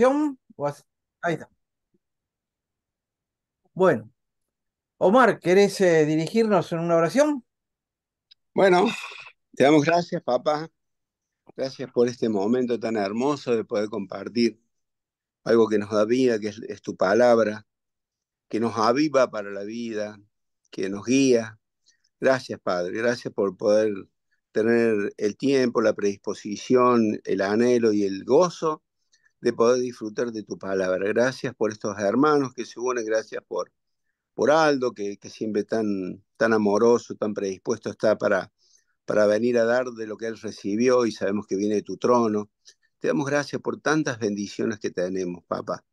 ¿O hace- Ahí está. Bueno, Omar, ¿querés dirigirnos en una oración? Bueno, te damos gracias, papá. Gracias por este momento tan hermoso de poder compartir algo que nos da vida, que es tu palabra, que nos aviva para la vida, que nos guía. Gracias, Padre. Gracias por poder tener el tiempo, la predisposición, el anhelo y el gozo de poder disfrutar de tu palabra. Gracias por estos hermanos que se unen. Gracias por Aldo, que siempre tan amoroso, tan predispuesto está para venir a dar de lo que Él recibió y sabemos que viene de tu trono. Te damos gracias por tantas bendiciones que tenemos, papá.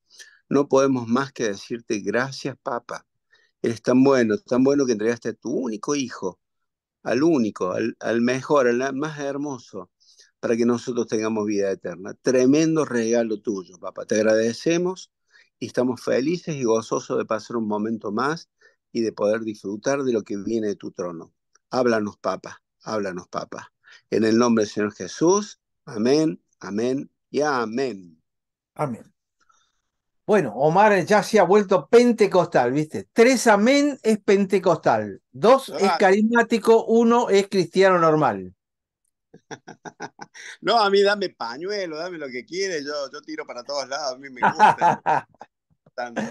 No podemos más que decirte gracias, papá. Eres tan bueno que entregaste a tu único hijo, al único, al mejor, al más hermoso, para que nosotros tengamos vida eterna. Tremendo regalo tuyo, papá. Te agradecemos y estamos felices y gozosos de pasar un momento más y de poder disfrutar de lo que viene de tu trono. Háblanos, papá. Háblanos, papá. En el nombre del Señor Jesús. Amén, amén y amén. Amén. Bueno, Omar ya se ha vuelto pentecostal, ¿viste? Tres amén es pentecostal, dos es Ah, carismático, uno es cristiano normal. no, a mí dame pañuelo, dame lo que quieres, yo tiro para todos lados, a mí me gusta tanto.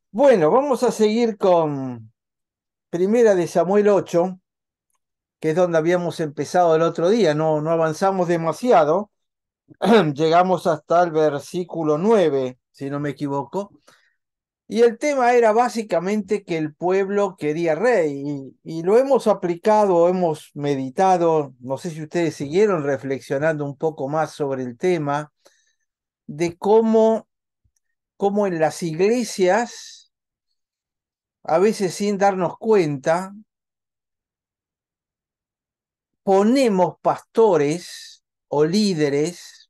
Bueno, vamos a seguir con Primera de Samuel 8, que es donde habíamos empezado el otro día. No avanzamos demasiado. Llegamos hasta el versículo 9, si no me equivoco. Y el tema era básicamente que el pueblo quería rey y lo hemos aplicado, hemos meditado, no sé si ustedes siguieron reflexionando un poco más sobre el tema de cómo en las iglesias, a veces sin darnos cuenta, ponemos pastores o líderes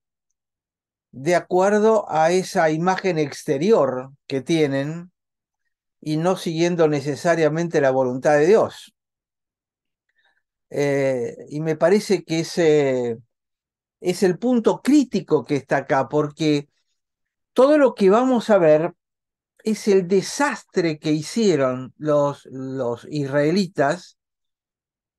de acuerdo a esa imagen exterior que tienen y no siguiendo necesariamente la voluntad de Dios. Y me parece que ese es el punto crítico que está acá, porque todo lo que vamos a ver es el desastre que hicieron los israelitas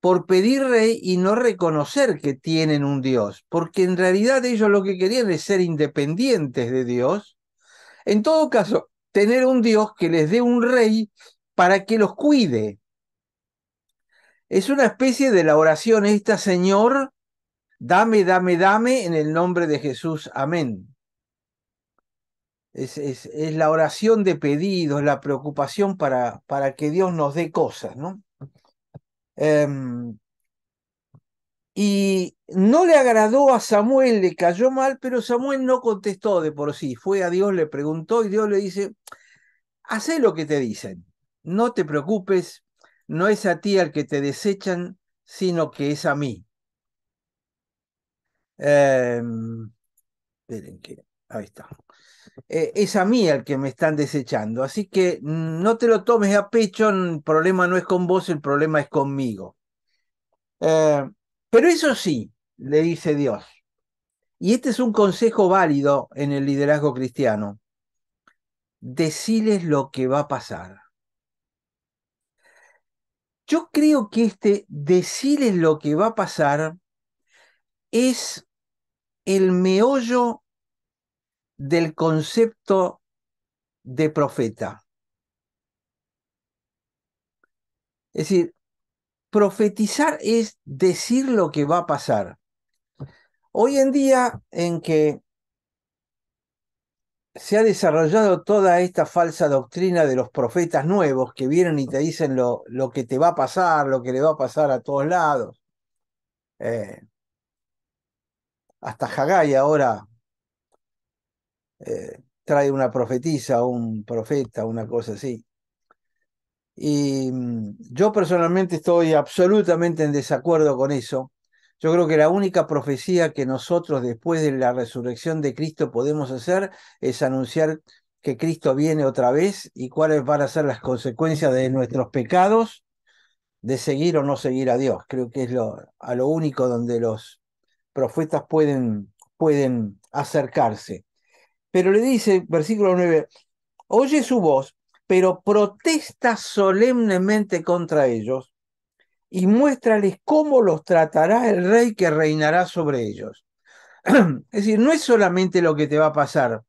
por pedir rey y no reconocer que tienen un Dios, porque en realidad ellos lo que querían es ser independientes de Dios. En todo caso, tener un Dios que les dé un rey para que los cuide. Es una especie de la oración esta, Señor, dame, dame, dame, en el nombre de Jesús. Amén. Es la oración de pedidos, la preocupación para que Dios nos dé cosas, ¿no? Em, y no le agradó a Samuel, le cayó mal, pero Samuel no contestó de por sí. Fue a Dios, le preguntó y Dios le dice, hacé lo que te dicen, no te preocupes, no es a ti al que te desechan, sino que es a mí. Esperen que, ahí está. Es a mí al que me están desechando. Así que no te lo tomes a pecho, el problema no es con vos, el problema es conmigo. Eh, pero eso sí, le dice Dios, y este es un consejo válido en el liderazgo cristiano, deciles lo que va a pasar. Yo creo que este deciles lo que va a pasar es el meollo del concepto de profeta. Es decir, profetizar es decir lo que va a pasar. Hoy en día en que se ha desarrollado toda esta falsa doctrina de los profetas nuevos que vienen y te dicen lo que te va a pasar, lo que le va a pasar a todos lados. Eh, Hasta Haggai ahora trae una profetisa, un profeta, una cosa así. Y yo personalmente estoy absolutamente en desacuerdo con eso. Yo creo que la única profecía que nosotros después de la resurrección de Cristo podemos hacer es anunciar que Cristo viene otra vez y cuáles van a ser las consecuencias de nuestros pecados, de seguir o no seguir a Dios. Creo que es a lo único donde los profetas pueden acercarse. Pero le dice, versículo 9, oye su voz, pero protesta solemnemente contra ellos y muéstrales cómo los tratará el rey que reinará sobre ellos. Es decir, no es solamente lo que te va a pasar,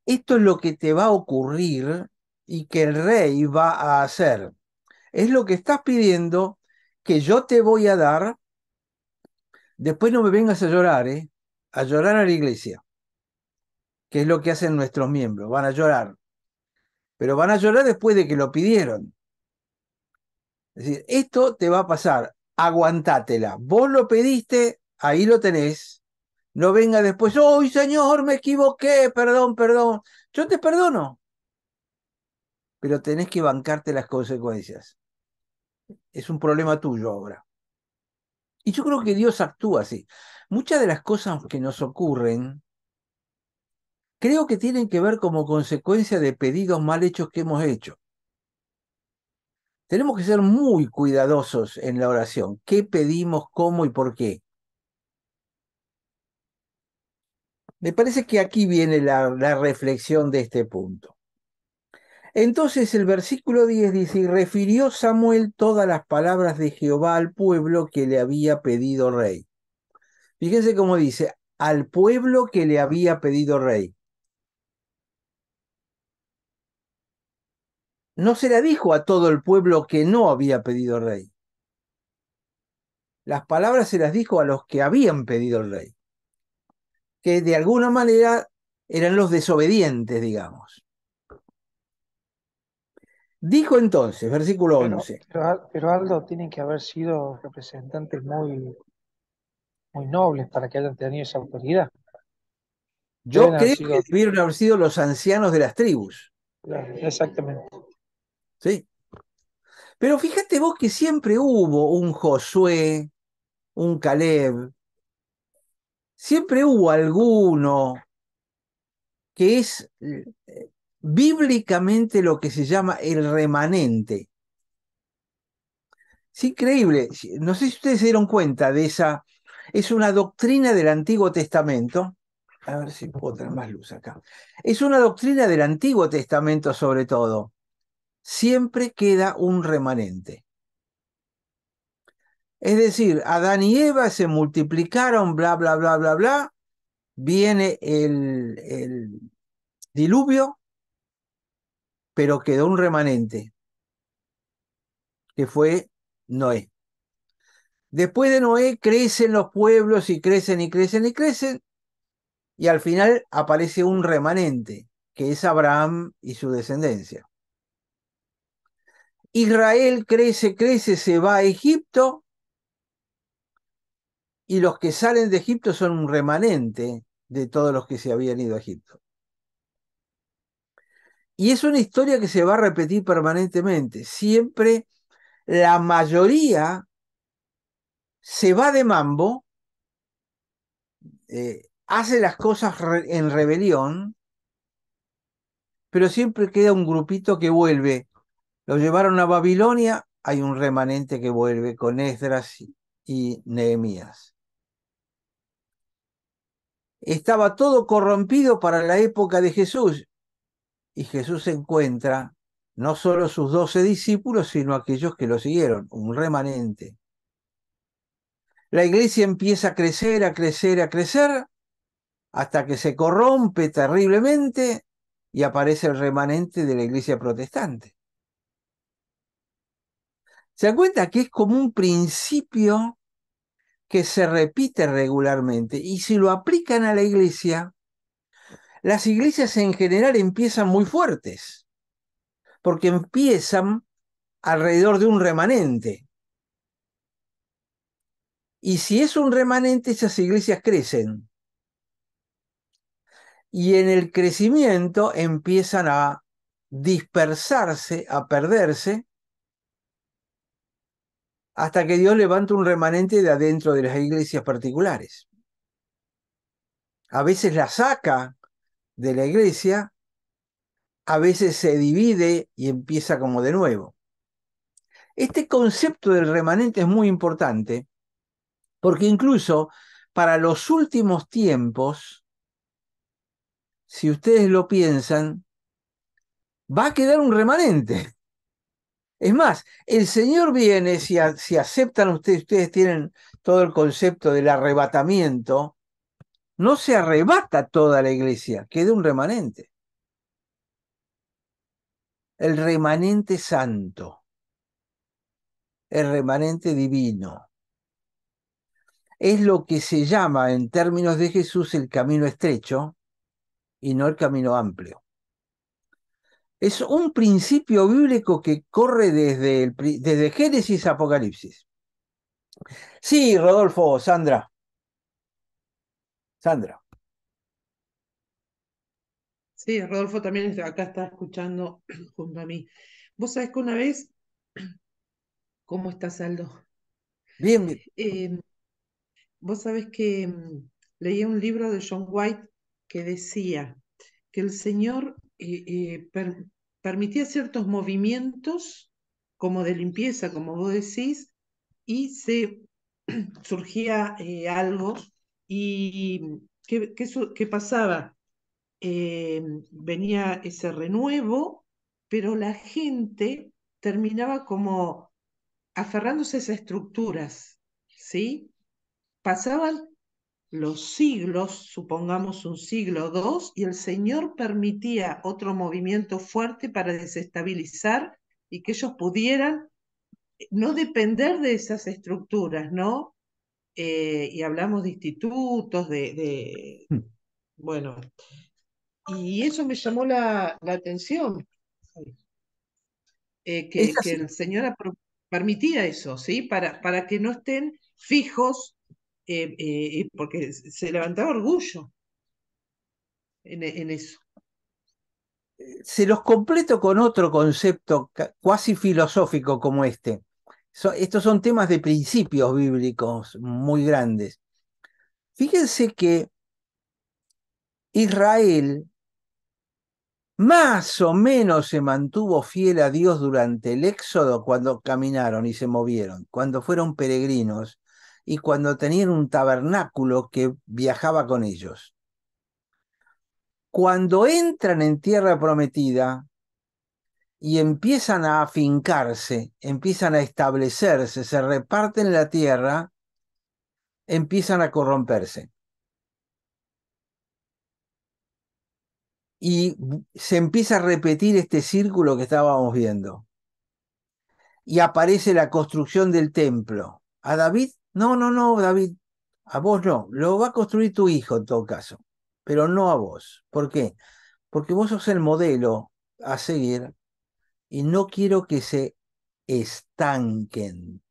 esto es lo que te va a ocurrir y que el rey va a hacer. Es lo que estás pidiendo que yo te voy a dar. Después no me vengas a llorar, ¿eh? A llorar a la iglesia, que es lo que hacen nuestros miembros, van a llorar. Pero van a llorar después de que lo pidieron. Es decir, esto te va a pasar, aguantátela. Vos lo pediste, ahí lo tenés. No venga después, ¡ay, Señor, me equivoqué! Perdón, perdón. Yo te perdono, pero tenés que bancarte las consecuencias. Es un problema tuyo ahora. Y yo creo que Dios actúa así. Muchas de las cosas que nos ocurren, creo que tienen que ver como consecuencia de pedidos mal hechos que hemos hecho. Tenemos que ser muy cuidadosos en la oración. ¿Qué pedimos, cómo y por qué? Me parece que aquí viene la reflexión de este punto. Entonces el versículo 10 dice, y refirió Samuel todas las palabras de Jehová al pueblo que le había pedido rey. Fíjense cómo dice, al pueblo que le había pedido rey. No se la dijo a todo el pueblo que no había pedido rey. Las palabras se las dijo a los que habían pedido el rey, que de alguna manera eran los desobedientes, digamos. Dijo entonces, versículo Pero, 11, pero Aldo, tienen que haber sido representantes muy nobles para que hayan tenido esa autoridad. Deben yo haber creo que sido, debieron haber sido los ancianos de las tribus, claro, exactamente, ¿sí? Pero fíjate vos que siempre hubo un Josué, un Caleb, siempre hubo alguno que es bíblicamente lo que se llama el remanente. Es increíble, no sé si ustedes se dieron cuenta de esa, es una doctrina del Antiguo Testamento, a ver si puedo tener más luz acá, es una doctrina del Antiguo Testamento sobre todo, siempre queda un remanente. Es decir, Adán y Eva se multiplicaron, bla, bla, bla, bla, bla, viene el diluvio, pero quedó un remanente, que fue Noé. Después de Noé crecen los pueblos y crecen y crecen y crecen, y al final aparece un remanente, que es Abraham y su descendencia. Israel crece, crece, se va a Egipto, y los que salen de Egipto son un remanente de todos los que se habían ido a Egipto. Y es una historia que se va a repetir permanentemente. Siempre la mayoría se va de mambo, hace las cosas en rebelión, pero siempre queda un grupito que vuelve. Lo llevaron a Babilonia, hay un remanente que vuelve con Esdras y Nehemías. Estaba todo corrompido para la época de Jesús, y Jesús encuentra no solo sus 12 discípulos, sino aquellos que lo siguieron, un remanente. La iglesia empieza a crecer, a crecer, a crecer, hasta que se corrompe terriblemente y aparece el remanente de la iglesia protestante. ¿Se dan cuenta que es como un principio que se repite regularmente? Y si lo aplican a la iglesia, las iglesias en general empiezan muy fuertes, porque empiezan alrededor de un remanente. Y si es un remanente, esas iglesias crecen. Y en el crecimiento empiezan a dispersarse, a perderse, hasta que Dios levanta un remanente de adentro de las iglesias particulares. A veces la saca de la iglesia, a veces se divide y empieza como de nuevo. Este concepto del remanente es muy importante porque incluso para los últimos tiempos, si ustedes lo piensan, va a quedar un remanente. Es más, el Señor viene, si aceptan ustedes tienen todo el concepto del arrebatamiento, no se arrebata toda la iglesia, queda un remanente. El remanente santo, el remanente divino. Es lo que se llama en términos de Jesús el camino estrecho y no el camino amplio. Es un principio bíblico que corre desde Génesis a Apocalipsis. Sí, Rodolfo, Sandra. Sandra. Sí, Rodolfo también acá está escuchando junto a mí. Vos sabés que una vez, ¿cómo estás, Aldo? Bien, bien. Vos sabés que leí un libro de John White que decía que el Señor permitía ciertos movimientos como de limpieza, como vos decís, y surgía algo. ¿Y qué pasaba? Venía ese renuevo, pero la gente terminaba como aferrándose a esas estructuras, ¿sí? Pasaban los siglos, supongamos un siglo o dos, y el Señor permitía otro movimiento fuerte para desestabilizar y que ellos pudieran no depender de esas estructuras, ¿no? Y hablamos de institutos, bueno, y eso me llamó la atención, Es que así. el Señor permitía eso, ¿sí? Para que no estén fijos, porque se levantaba orgullo en eso. Se los completo con otro concepto cuasi filosófico como este. Estos son temas de principios bíblicos muy grandes. Fíjense que Israel más o menos se mantuvo fiel a Dios durante el Éxodo cuando caminaron y se movieron, cuando fueron peregrinos y cuando tenían un tabernáculo que viajaba con ellos. Cuando entran en tierra prometida y empiezan a afincarse, empiezan a establecerse, se reparten la tierra, empiezan a corromperse. Y se empieza a repetir este círculo que estábamos viendo. Y aparece la construcción del templo. ¿A David? No, no, no, David, a vos no. Lo va a construir tu hijo en todo caso, pero no a vos. ¿Por qué? Porque vos sos el modelo a seguir y no quiero que se estanquen.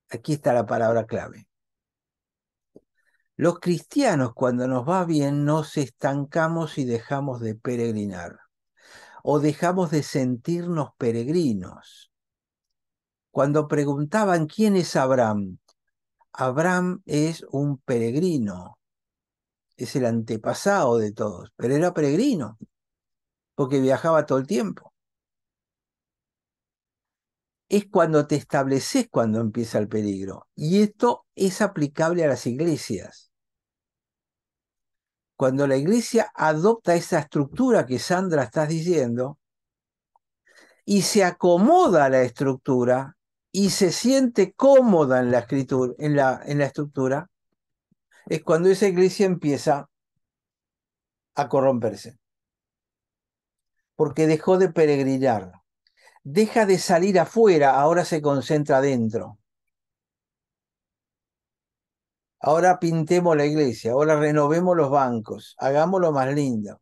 Aquí está la palabra clave. Los cristianos, cuando nos va bien, nos estancamos y dejamos de peregrinar o dejamos de sentirnos peregrinos. Cuando preguntaban quién es Abraham, Abraham es un peregrino, es el antepasado de todos, pero era peregrino porque viajaba todo el tiempo. Es cuando te estableces cuando empieza el peligro. Y esto es aplicable a las iglesias. Cuando la iglesia adopta esa estructura que Sandra estás diciendo y se acomoda a la estructura y se siente cómoda en la escritura, en la estructura, es cuando esa iglesia empieza a corromperse, porque dejó de peregrinar, deja de salir afuera, ahora se concentra adentro. Ahora pintemos la iglesia, ahora renovemos los bancos, hagámoslo más lindo.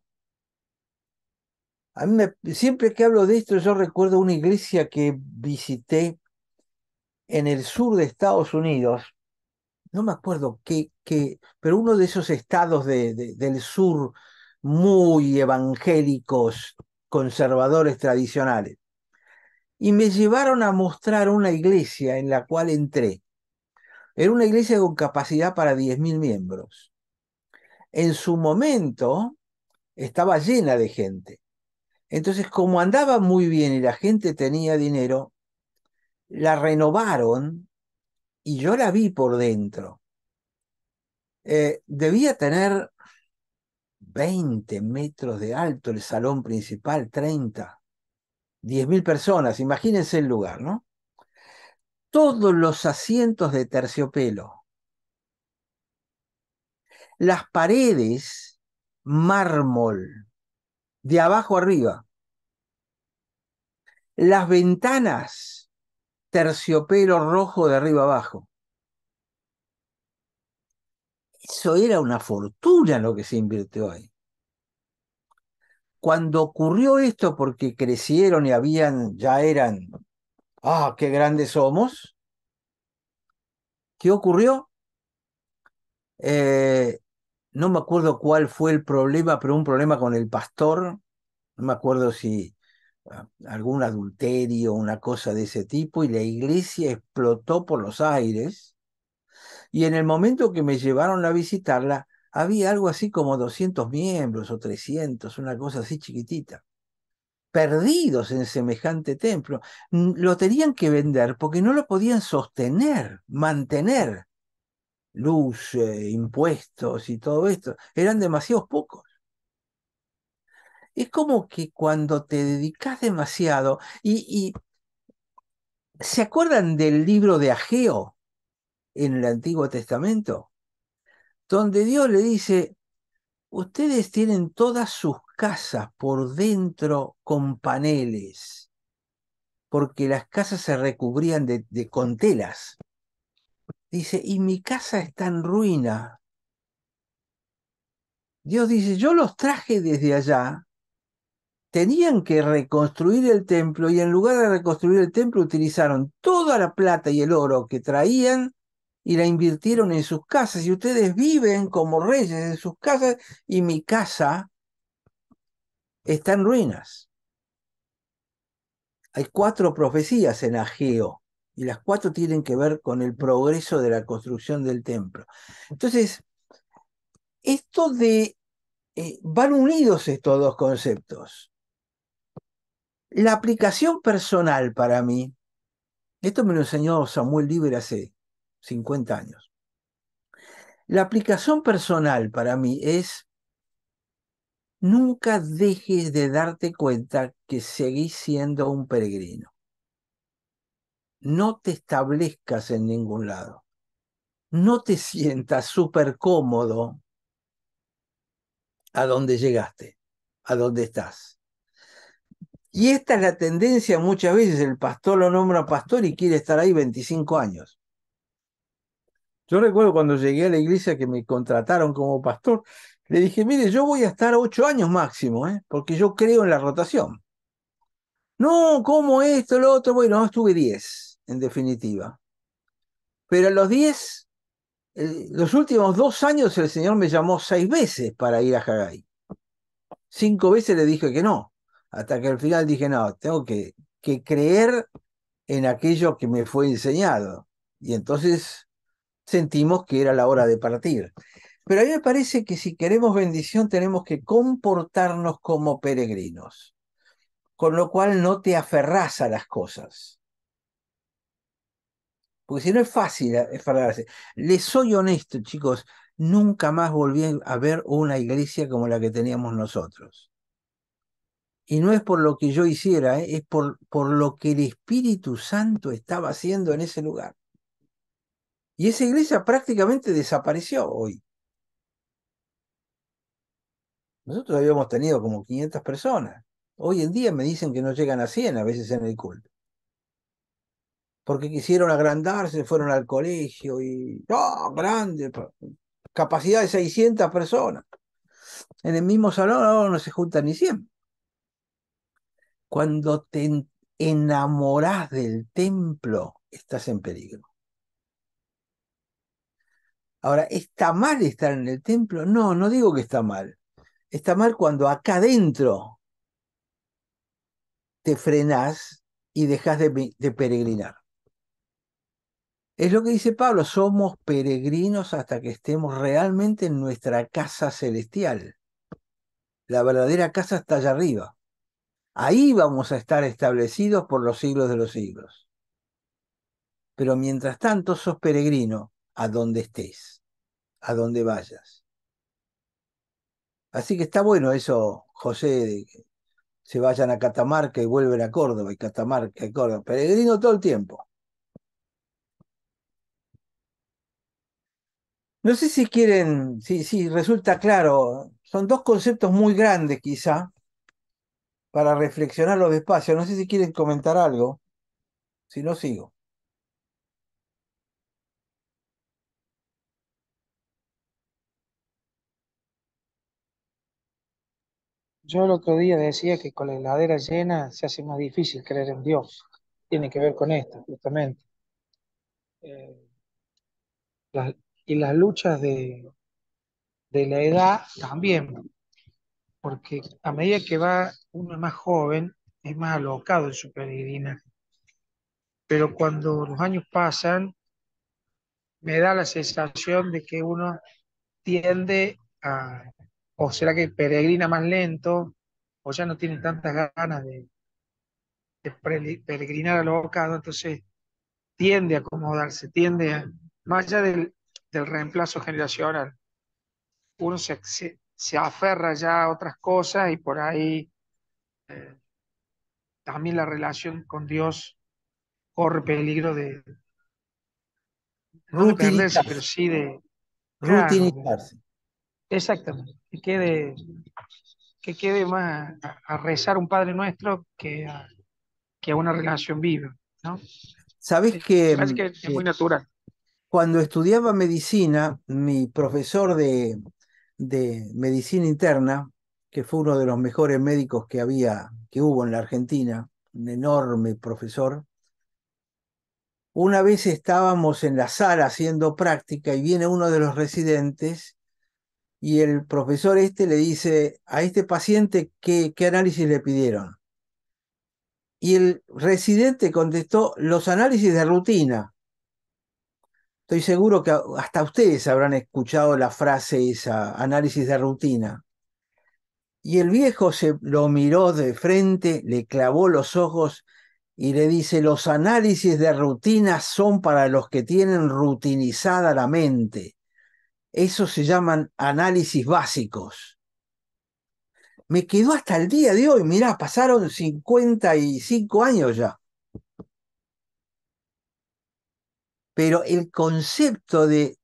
Siempre que hablo de esto, yo recuerdo una iglesia que visité en el sur de Estados Unidos, no me acuerdo pero uno de esos estados del sur muy evangélicos, conservadores tradicionales. Y me llevaron a mostrar una iglesia en la cual entré. Era una iglesia con capacidad para 10.000 miembros. En su momento estaba llena de gente. Entonces, como andaba muy bien y la gente tenía dinero, la renovaron y yo la vi por dentro. Debía tener 20 metros de alto, el salón principal, 30, 10.000 personas, imagínense el lugar, ¿no? Todos los asientos de terciopelo, las paredes, mármol, de abajo arriba, las ventanas, terciopelo rojo de arriba abajo. Eso era una fortuna lo que se invirtió ahí. Cuando ocurrió esto, porque crecieron y ya eran, qué grandes somos, ¿qué ocurrió? No me acuerdo cuál fue el problema, pero un problema con el pastor, no me acuerdo si algún adulterio, una cosa de ese tipo, y la iglesia explotó por los aires, y en el momento que me llevaron a visitarla, había algo así como 200 miembros o 300, una cosa así chiquitita, perdidos en semejante templo. Lo tenían que vender porque no lo podían sostener, mantener. Luz, impuestos y todo esto, eran demasiados pocos. Es como que cuando te dedicas demasiado, y ¿se acuerdan del libro de Ageo en el Antiguo Testamento? Donde Dios le dice, ustedes tienen todas sus casas por dentro con paneles, porque las casas se recubrían con telas. Dice, y mi casa está en ruina. Dios dice, yo los traje desde allá. Tenían que reconstruir el templo y en lugar de reconstruir el templo utilizaron toda la plata y el oro que traían y la invirtieron en sus casas. Y ustedes viven como reyes en sus casas y mi casa está en ruinas. Hay 4 profecías en Ageo y las 4 tienen que ver con el progreso de la construcción del templo. Entonces, van unidos estos dos conceptos. La aplicación personal para mí, esto me lo enseñó Samuel Lieber hace 50 años. La aplicación personal para mí es nunca dejes de darte cuenta que seguís siendo un peregrino. No te establezcas en ningún lado. No te sientas súper cómodo a donde llegaste, a donde estás. Y esta es la tendencia muchas veces, el pastor lo nombra pastor y quiere estar ahí 25 años. Yo recuerdo cuando llegué a la iglesia que me contrataron como pastor, le dije, mire, yo voy a estar 8 años máximo, porque yo creo en la rotación. No, ¿cómo esto, lo otro? Bueno, estuve 10, en definitiva. Pero a los 10, los últimos 2 años el Señor me llamó 6 veces para ir a Haggai. 5 veces le dije que no, hasta que al final dije, no, tengo que creer en aquello que me fue enseñado. Y entonces sentimos que era la hora de partir. Pero a mí me parece que si queremos bendición tenemos que comportarnos como peregrinos, con lo cual no te aferrás a las cosas. Porque si no es fácil aferrarse. Les soy honesto, chicos, nunca más volví a ver una iglesia como la que teníamos nosotros. Y no es por lo que yo hiciera, es por lo que el Espíritu Santo estaba haciendo en ese lugar. Y esa iglesia prácticamente desapareció hoy. Nosotros habíamos tenido como 500 personas. Hoy en día me dicen que no llegan a 100 a veces en el culto. Porque quisieron agrandarse, fueron al colegio y... ¡Oh, grande! Capacidad de 600 personas. En el mismo salón ahora no se juntan ni 100. Cuando te enamorás del templo, estás en peligro. Ahora, ¿está mal estar en el templo? No, no digo que está mal. Está mal cuando acá adentro te frenás y dejas de peregrinar. Es lo que dice Pablo, somos peregrinos hasta que estemos realmente en nuestra casa celestial. La verdadera casa está allá arriba. Ahí vamos a estar establecidos por los siglos de los siglos. Pero mientras tanto sos peregrino a donde estés, a donde vayas. Así que está bueno eso, José, de que se vayan a Catamarca y vuelven a Córdoba, y Catamarca y Córdoba. Peregrino todo el tiempo. No sé si quieren, si resulta claro, son dos conceptos muy grandes quizá para reflexionarlo despacio. No sé si quieren comentar algo, si no sigo. Yo el otro día decía que con la heladera llena se hace más difícil creer en Dios. Tiene que ver con esto, justamente. Eh, las- y las luchas de la edad también, porque a medida que va uno es más joven, es más alocado en su peregrinaje. Pero cuando los años pasan, me da la sensación de que uno tiende a, o será que peregrina más lento, o ya no tiene tantas ganas de peregrinar alocado, entonces tiende a acomodarse, más allá del reemplazo generacional, uno se aferra ya a otras cosas y por ahí eh, también la relación con Dios corre peligro no de perderse, pero Rutinizarse, sí de, claro, rutinizarse. exactamente, que quede más a rezar un Padre Nuestro que a una relación viva, ¿no? Sabés que, Me parece que es muy natural. cuando estudiaba medicina, mi profesor de medicina interna, que fue uno de los mejores médicos que hubo en la Argentina, un enorme profesor, una vez estábamos en la sala haciendo práctica y viene uno de los residentes y el profesor este le dice a este paciente qué análisis le pidieron. Y el residente contestó los análisis de rutina. Estoy seguro que hasta ustedes habrán escuchado la frase esa, análisis de rutina. Y el viejo se lo miró de frente, le clavó los ojos y le dice, los análisis de rutina son para los que tienen rutinizada la mente. Esos se llaman análisis básicos. Me quedó hasta el día de hoy, mirá, pasaron 55 años ya. Pero el concepto de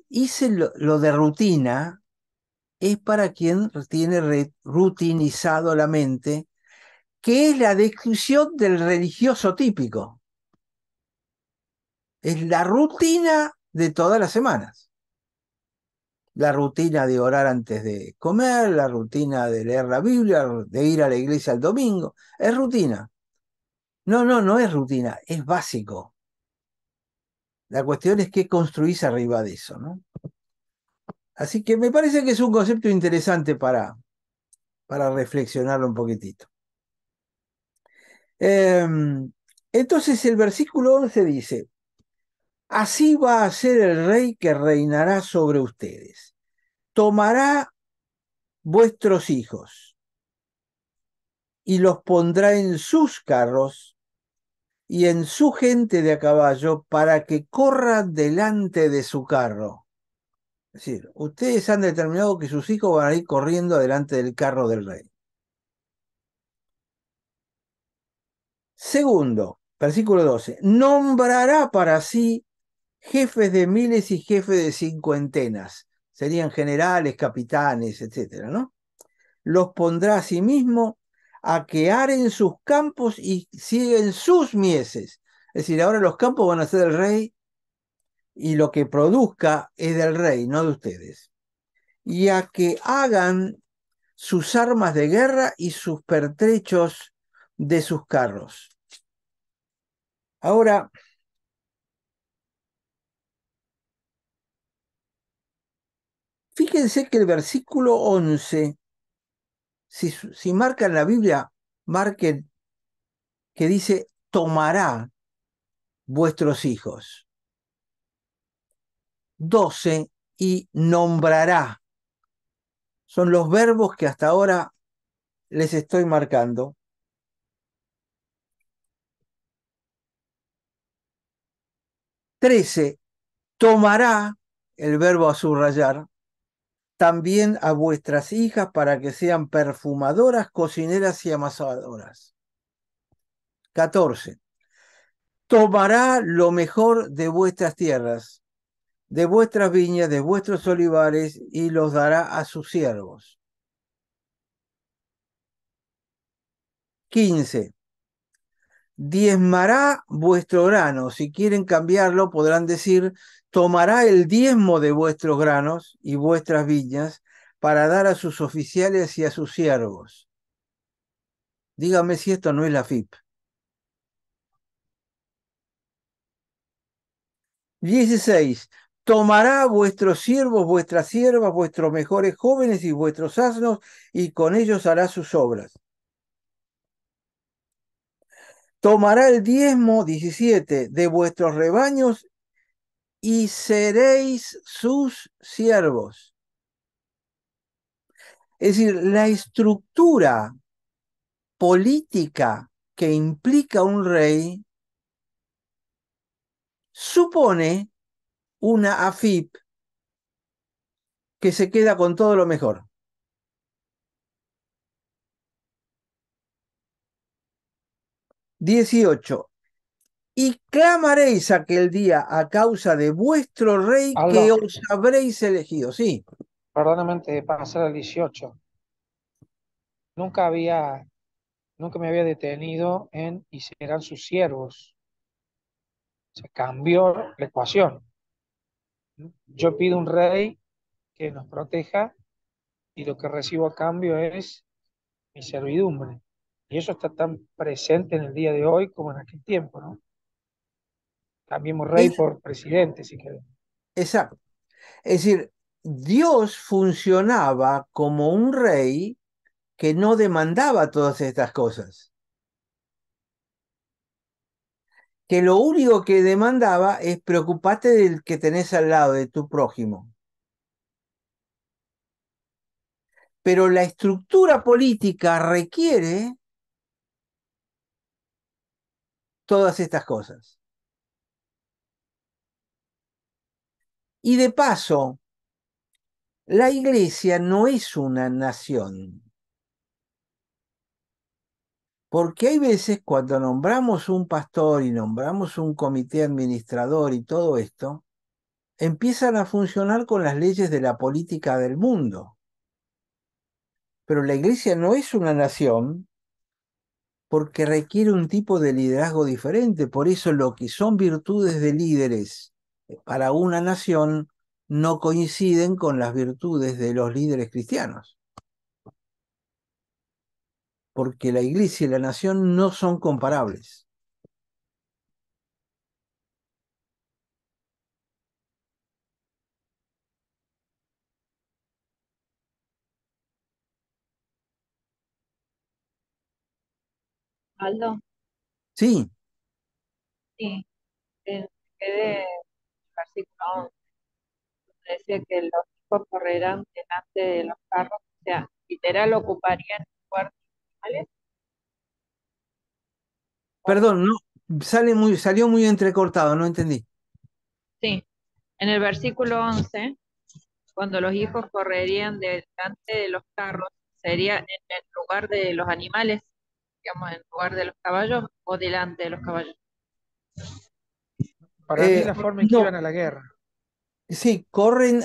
hice lo de rutina es para quien tiene rutinizado la mente, que es la descripción del religioso típico. Es la rutina de todas las semanas. La rutina de orar antes de comer, la rutina de leer la Biblia, de ir a la iglesia el domingo. Es rutina. No, no, no es rutina, es básico. La cuestión es qué construís arriba de eso, ¿no? Así que me parece que es un concepto interesante para reflexionarlo un poquitito. Entonces el versículo 11 dice, así va a ser el rey que reinará sobre ustedes. Tomará vuestros hijos y los pondrá en sus carros y en su gente de a caballo para que corran delante de su carro. Es decir, ustedes han determinado que sus hijos van a ir corriendo delante del carro del rey. Segundo, versículo 12, nombrará para sí jefes de miles y jefes de cincuentenas. Serían generales, capitanes, etcétera, ¿no? Los pondrá a sí mismo a que aren sus campos y siguen sus mieses. Es decir, ahora los campos van a ser del rey y lo que produzca es del rey, no de ustedes. Y a que hagan sus armas de guerra y sus pertrechos de sus carros. Ahora, fíjense que el versículo 11, si marcan la Biblia, marquen que dice, tomará vuestros hijos. 12 y nombrará. Son los verbos que hasta ahora les estoy marcando. 13, tomará, el verbo a subrayar. también a vuestras hijas para que sean perfumadoras, cocineras y amasadoras. 14. Tomará lo mejor de vuestras tierras, de vuestras viñas, de vuestros olivares, y los dará a sus siervos. 15. Diezmará vuestro grano. Si quieren cambiarlo, podrán decir, tomará el diezmo de vuestros granos y vuestras viñas para dar a sus oficiales y a sus siervos. Dígame si esto no es la FIP. 16. Tomará vuestros siervos, vuestras siervas, vuestros mejores jóvenes y vuestros asnos, y con ellos hará sus obras. Tomará el diezmo, 17, de vuestros rebaños, y seréis sus siervos. Es decir, la estructura política que implica un rey supone una AFIP que se queda con todo lo mejor. 18. Y clamaréis aquel día a causa de vuestro rey que Aldo, os habréis elegido. Sí, perdóname antes de pasar al 18. Nunca había, nunca me había detenido en y serán sus siervos. Se cambió la ecuación. Yo pido un rey que nos proteja y lo que recibo a cambio es mi servidumbre. Y eso está tan presente en el día de hoy como en aquel tiempo, ¿no? Cambiemos rey es por presidente, si queremos. exacto. Es decir, Dios funcionaba como un rey que no demandaba todas estas cosas, que lo único que demandaba es preocuparte del que tenés al lado, de tu prójimo. Pero la estructura política requiere todas estas cosas. Y de paso, la iglesia no es una nación. Porque hay veces cuando nombramos un pastor y nombramos un comité administrador y todo esto, empiezan a funcionar con las leyes de la política del mundo. Pero la iglesia no es una nación porque requiere un tipo de liderazgo diferente. Por eso lo que son virtudes de líderes para una nación no coinciden con las virtudes de los líderes cristianos. Porque la iglesia y la nación no son comparables. Aldo, Sí, sí, quedé en el versículo 11, decía que los hijos correrán delante de los carros, o sea, literal ocuparían el lugar de los animales. ¿O perdón, no, salió muy entrecortado, no entendí. sí, en el versículo 11, cuando los hijos correrían delante de los carros, sería en el lugar de los animales, digamos, en lugar de los caballos o delante de los caballos. Para mí la forma en que iban No, a la guerra. sí, corren,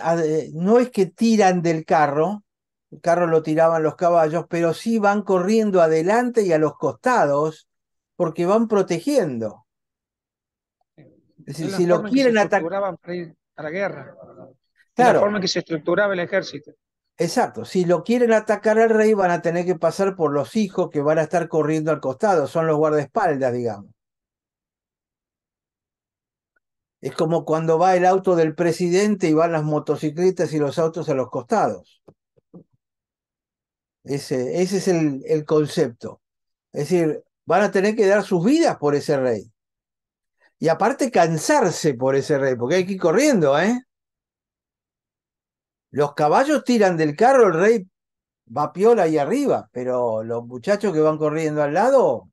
no es que tiran del carro, el carro lo tiraban los caballos, pero sí van corriendo adelante y a los costados, porque van protegiendo. Es decir, Es la si lo forma en que se quieren atacar, estructuraban para ir a la guerra. Y la claro, forma en que se estructuraba el ejército. exacto, si lo quieren atacar al rey van a tener que pasar por los hijos que van a estar corriendo al costado, son los guardaespaldas, digamos. Es como cuando va el auto del presidente y van las motocicletas y los autos a los costados. Ese es el concepto. Es decir, van a tener que dar sus vidas por ese rey. Y aparte cansarse por ese rey, porque hay que ir corriendo, ¿eh? Los caballos tiran del carro, el rey va piola ahí arriba, pero los muchachos que van corriendo al lado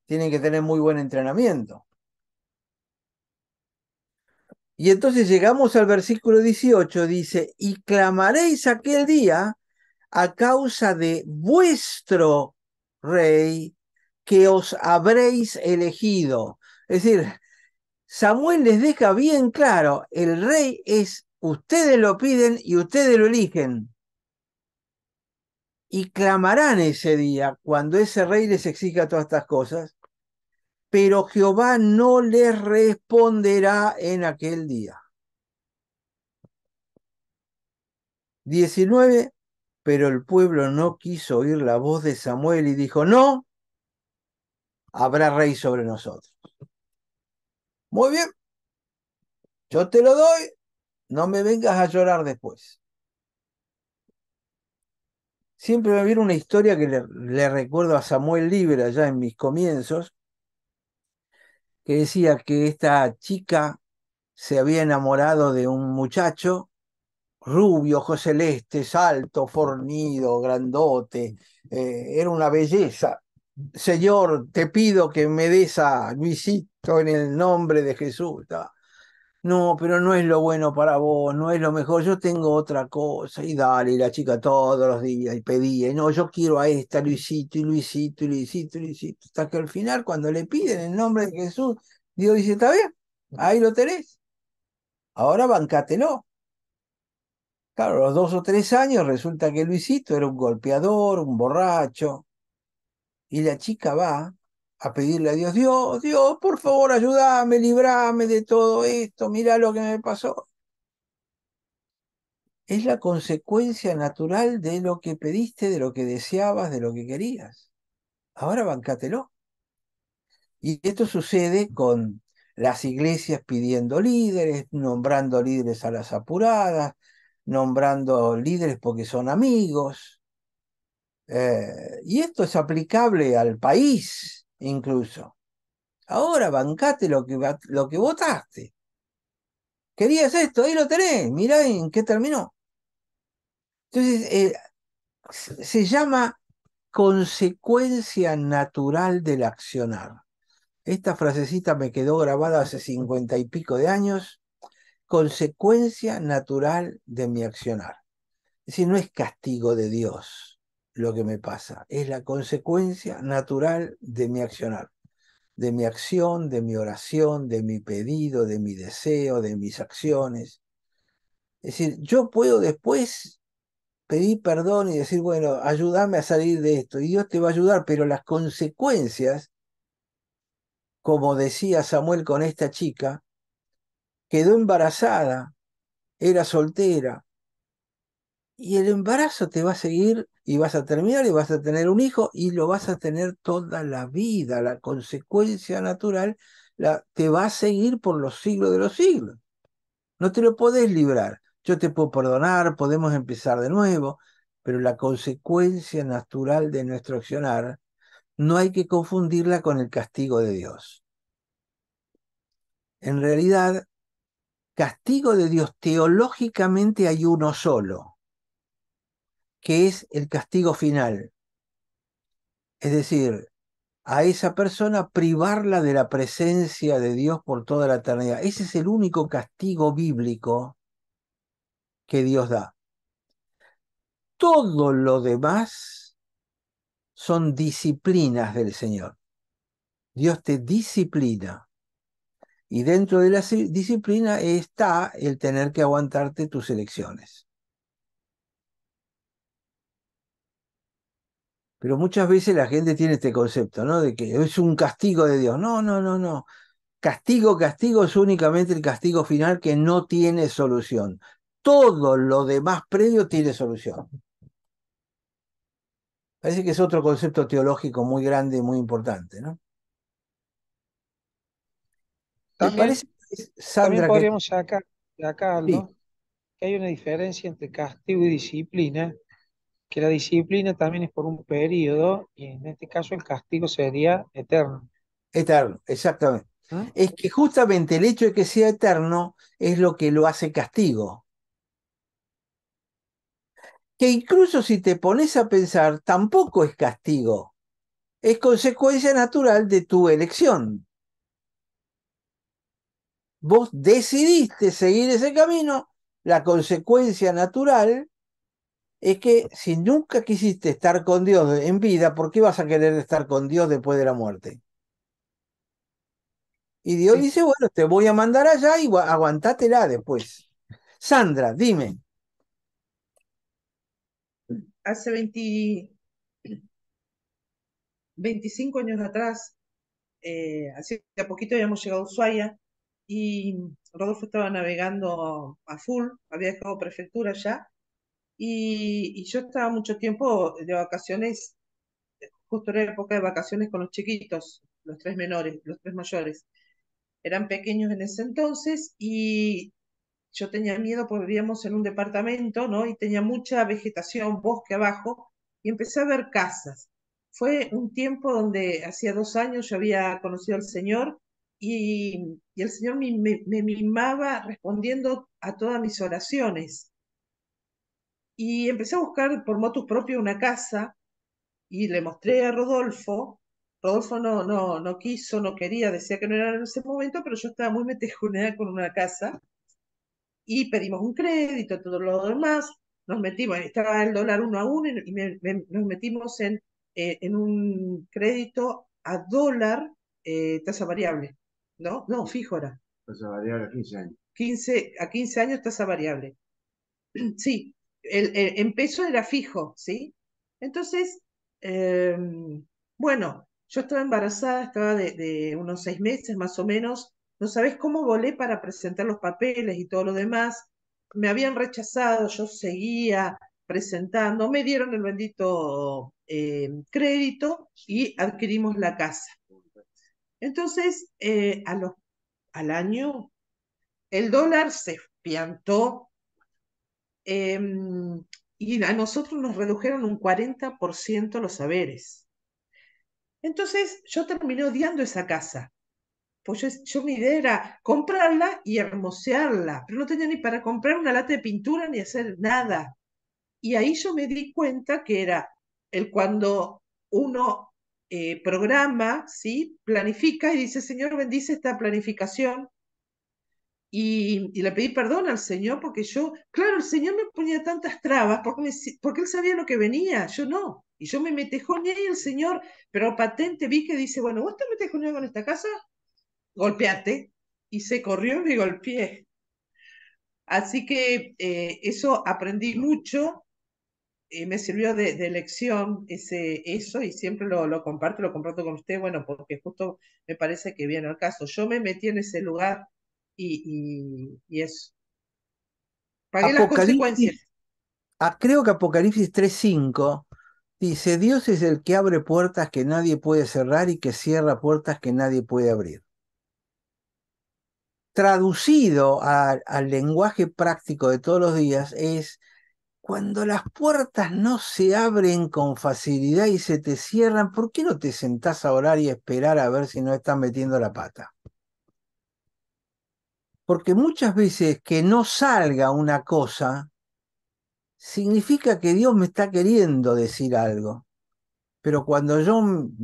tienen que tener muy buen entrenamiento. Y entonces llegamos al versículo 18, dice, y clamaréis aquel día a causa de vuestro rey que os habréis elegido. Es decir, Samuel les deja bien claro, el rey es, ustedes lo piden y ustedes lo eligen. Y clamarán ese día cuando ese rey les exija todas estas cosas, pero Jehová no les responderá en aquel día. 19. Pero el pueblo no quiso oír la voz de Samuel y dijo, no, habrá rey sobre nosotros. Muy bien, yo te lo doy, no me vengas a llorar después. Siempre me viene una historia que le recuerdo a Samuel Libre allá en mis comienzos, que decía que esta chica se había enamorado de un muchacho rubio, ojos celestes, alto, fornido, grandote, era una belleza. Señor, te pido que me des a Luisito en el nombre de Jesús. No, pero no es lo bueno para vos, no es lo mejor, yo tengo otra cosa. Y dale, y la chica todos los días y pedía, y no, yo quiero a esta, Luisito, y Luisito, y Luisito, y Luisito. Hasta que al final, cuando le piden el nombre de Jesús, Dios dice, está bien, ahí lo tenés, ahora bancátelo. Claro, a los 2 o 3 años resulta que Luisito era un golpeador, un borracho, y la chica va a pedirle a Dios, Dios, Dios, por favor, ayúdame, librame de todo esto, mirá lo que me pasó. Es la consecuencia natural de lo que pediste, de lo que deseabas, de lo que querías. Ahora bancátelo. Y esto sucede con las iglesias pidiendo líderes, nombrando líderes a las apuradas, nombrando líderes porque son amigos. Y esto es aplicable al país incluso. Ahora bancate lo que votaste. Querías esto, ahí lo tenés, mirá en qué terminó. Entonces, se llama consecuencia natural del accionar. Esta frasecita me quedó grabada hace 50 y pico de años. Consecuencia natural de mi accionar. Es decir, no es castigo de Dios lo que me pasa, es la consecuencia natural de mi accionar, de mi acción, de mi oración, de mi pedido, de mi deseo, de mis acciones. Es decir, yo puedo después pedir perdón y decir, bueno, ayúdame a salir de esto, y Dios te va a ayudar, pero las consecuencias, como decía Samuel con esta chica, quedó embarazada, era soltera, y el embarazo te va a seguir y vas a terminar y vas a tener un hijo y lo vas a tener toda la vida. La consecuencia natural te va a seguir por los siglos de los siglos. No te lo podés librar. Yo te puedo perdonar, podemos empezar de nuevo, pero la consecuencia natural de nuestro accionar no hay que confundirla con el castigo de Dios. En realidad, castigo de Dios teológicamente hay uno solo, que es el castigo final. Es decir, a esa persona privarla de la presencia de Dios por toda la eternidad. Ese es el único castigo bíblico que Dios da. Todo lo demás son disciplinas del Señor. Dios te disciplina. Y dentro de la disciplina está el tener que aguantarte tus elecciones. Pero muchas veces la gente tiene este concepto, ¿no? De que es un castigo de Dios. No, no, no, no. Castigo es únicamente el castigo final que no tiene solución. Todo lo demás previo tiene solución. Parece que es otro concepto teológico muy grande y muy importante, ¿no? ¿Te También, parece, también Sandra, que podríamos sacar de acá, sí, Aldo, que hay una diferencia entre castigo y disciplina, que la disciplina también es por un periodo y en este caso el castigo sería eterno. eterno, exactamente? ¿No? Es que justamente el hecho de que sea eterno es lo que lo hace castigo. Que incluso si te pones a pensar, tampoco es castigo, es consecuencia natural de tu elección. Vos decidiste seguir ese camino, la consecuencia natural es que si nunca quisiste estar con Dios en vida, ¿por qué vas a querer estar con Dios después de la muerte? Y Dios Sí, dice, bueno, te voy a mandar allá y aguantátela después. Sandra, dime. hace 25 años atrás, hace poquito habíamos llegado a Ushuaia y Rodolfo estaba navegando a full, había dejado prefectura ya, y yo estaba mucho tiempo de vacaciones, justo era época de vacaciones con los chiquitos, los tres menores, los tres mayores. Eran pequeños en ese entonces y yo tenía miedo porque vivíamos en un departamento, ¿no? Y tenía mucha vegetación, bosque abajo, y empecé a ver casas. Fue un tiempo donde hacía 2 años yo había conocido al Señor y el Señor me mimaba respondiendo a todas mis oraciones. Y empecé a buscar por motus propio una casa y le mostré a Rodolfo. Rodolfo no quiso, no quería, decía que no era en ese momento, pero yo estaba muy metejuneada con una casa y pedimos un crédito, todo lo demás, nos metimos, estaba el dólar 1 a 1 y nos metimos en un crédito a dólar, tasa variable, ¿no? No, fijo era. Tasa variable a 15 años. 15 años tasa variable. Sí, en peso era fijo, ¿sí? Entonces, eh, bueno, yo estaba embarazada, estaba de unos 6 meses más o menos, no sabés cómo volé para presentar los papeles y todo lo demás, me habían rechazado, yo seguía presentando, me dieron el bendito crédito y adquirimos la casa. Entonces, al año, el dólar se piantó. Y a nosotros nos redujeron un 40% los saberes. Entonces yo terminé odiando esa casa. Pues yo mi idea era comprarla y hermosearla, pero no tenía ni para comprar una lata de pintura ni hacer nada. Y ahí yo me di cuenta que era el cuando uno programa, ¿sí? Planifica y dice, Señor, bendice esta planificación y le pedí perdón al Señor porque yo, claro, el Señor me ponía tantas trabas porque Él sabía lo que venía, yo no. Y yo me metejoneé y el Señor, pero patente vi que dice, bueno, vos te metejoneás con esta casa, golpeate. Y se corrió y me golpeé. Así que eso aprendí mucho, me sirvió de lección eso y siempre lo comparto con usted, bueno, porque justo me parece que viene al caso. Yo me metí en ese lugar y eso. Pagué las Apocalipsis, consecuencias. creo que Apocalipsis 3:5 dice, Dios es el que abre puertas que nadie puede cerrar y que cierra puertas que nadie puede abrir. Traducido al lenguaje práctico de todos los días es cuando las puertas no se abren con facilidad y se te cierran, ¿por qué no te sentás a orar y a esperar a ver si no estás metiendo la pata? Porque muchas veces que no salga una cosa significa que Dios me está queriendo decir algo. Pero cuando yo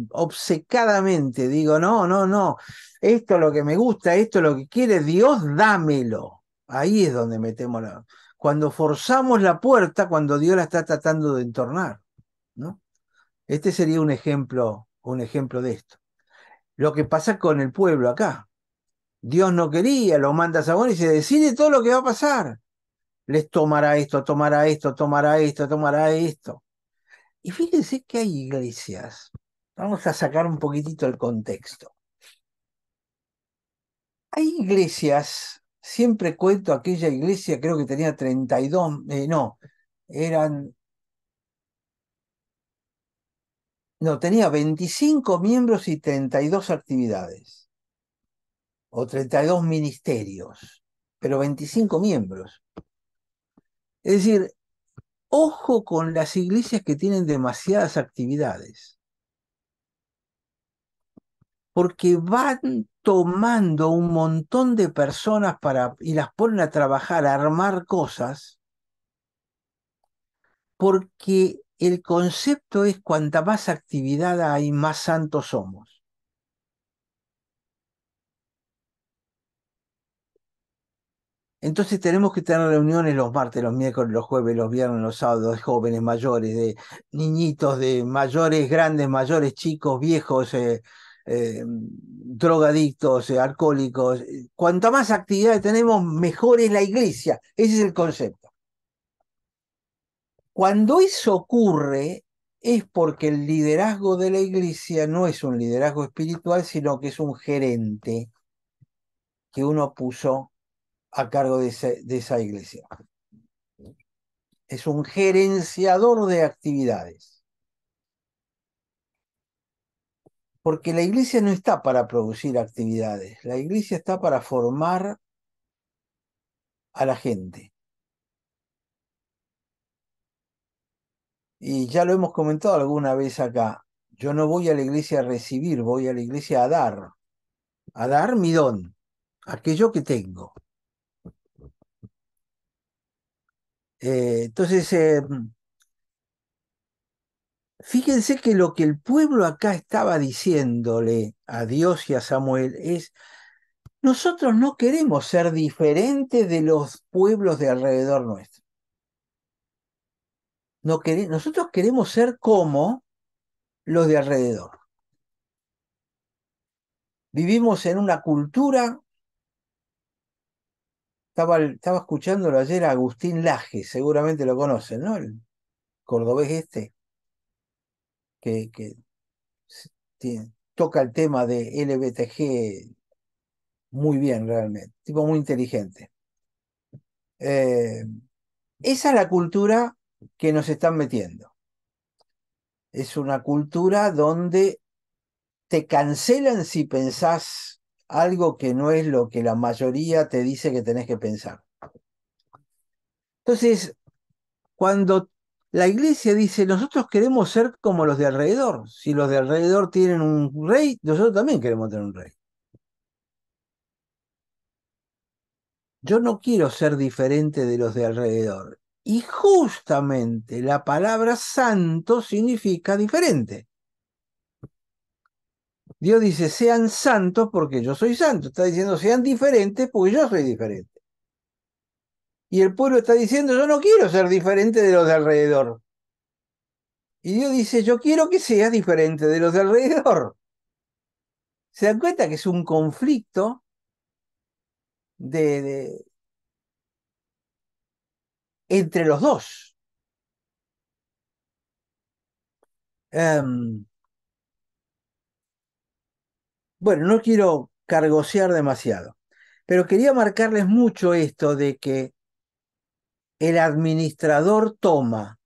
obcecadamente digo, no, no, no, esto es lo que me gusta, esto es lo que quiere, Dios dámelo. Ahí es donde metemos la... Cuando forzamos la puerta, cuando Dios la está tratando de entornar, ¿no? Este sería un ejemplo de esto. Lo que pasa con el pueblo acá. Dios no quería, lo manda a Samuel y se decide todo lo que va a pasar. Les tomará esto, tomará esto, tomará esto, tomará esto. Y fíjense que hay iglesias. Vamos a sacar un poquitito el contexto. Hay iglesias, siempre cuento aquella iglesia, creo que tenía 32, no, eran, no, tenía 25 miembros y 32 actividades, o 32 ministerios, pero 25 miembros. Es decir, ojo con las iglesias que tienen demasiadas actividades, porque van tomando un montón de personas y las ponen a trabajar, a armar cosas, porque el concepto es cuanta más actividad hay, más santos somos. Entonces tenemos que tener reuniones los martes, los miércoles, los jueves, los viernes, los sábados, de jóvenes, mayores, de niñitos, de mayores, grandes, mayores, chicos, viejos, drogadictos, alcohólicos. Cuanta más actividades tenemos, mejor es la iglesia. Ese es el concepto. Cuando eso ocurre, es porque el liderazgo de la iglesia no es un liderazgo espiritual, sino que es un gerente que uno puso a cargo de esa iglesia. Es un gerenciador de actividades. Porque la iglesia no está para producir actividades, la iglesia está para formar a la gente. Y ya lo hemos comentado alguna vez acá. Yo no voy a la iglesia a recibir, voy a la iglesia a dar mi don, aquello que tengo. Entonces, fíjense que lo que el pueblo acá estaba diciéndole a Dios y a Samuel es: nosotros no queremos ser diferentes de los pueblos de alrededor nuestro. No nosotros queremos ser como los de alrededor. Vivimos en una cultura, estaba escuchándolo ayer a Agustín Laje, seguramente lo conocen, ¿no? El cordobés este, que toca el tema de LBTG muy bien realmente, tipo muy inteligente. Esa es la cultura que nos están metiendo. Es una cultura donde te cancelan si pensás algo que no es lo que la mayoría te dice que tenés que pensar. Entonces, cuando la iglesia dice, nosotros queremos ser como los de alrededor, si los de alrededor tienen un rey, nosotros también queremos tener un rey. Yo no quiero ser diferente de los de alrededor. Y justamente la palabra santo significa diferente. Dios dice, sean santos porque yo soy santo. Está diciendo, sean diferentes porque yo soy diferente. Y el pueblo está diciendo, yo no quiero ser diferente de los de alrededor. Y Dios dice, yo quiero que seas diferente de los de alrededor. ¿Se dan cuenta que es un conflicto de entre los dos? Um, bueno, no quiero cargosear demasiado, pero quería marcarles mucho esto de que el administrador toma,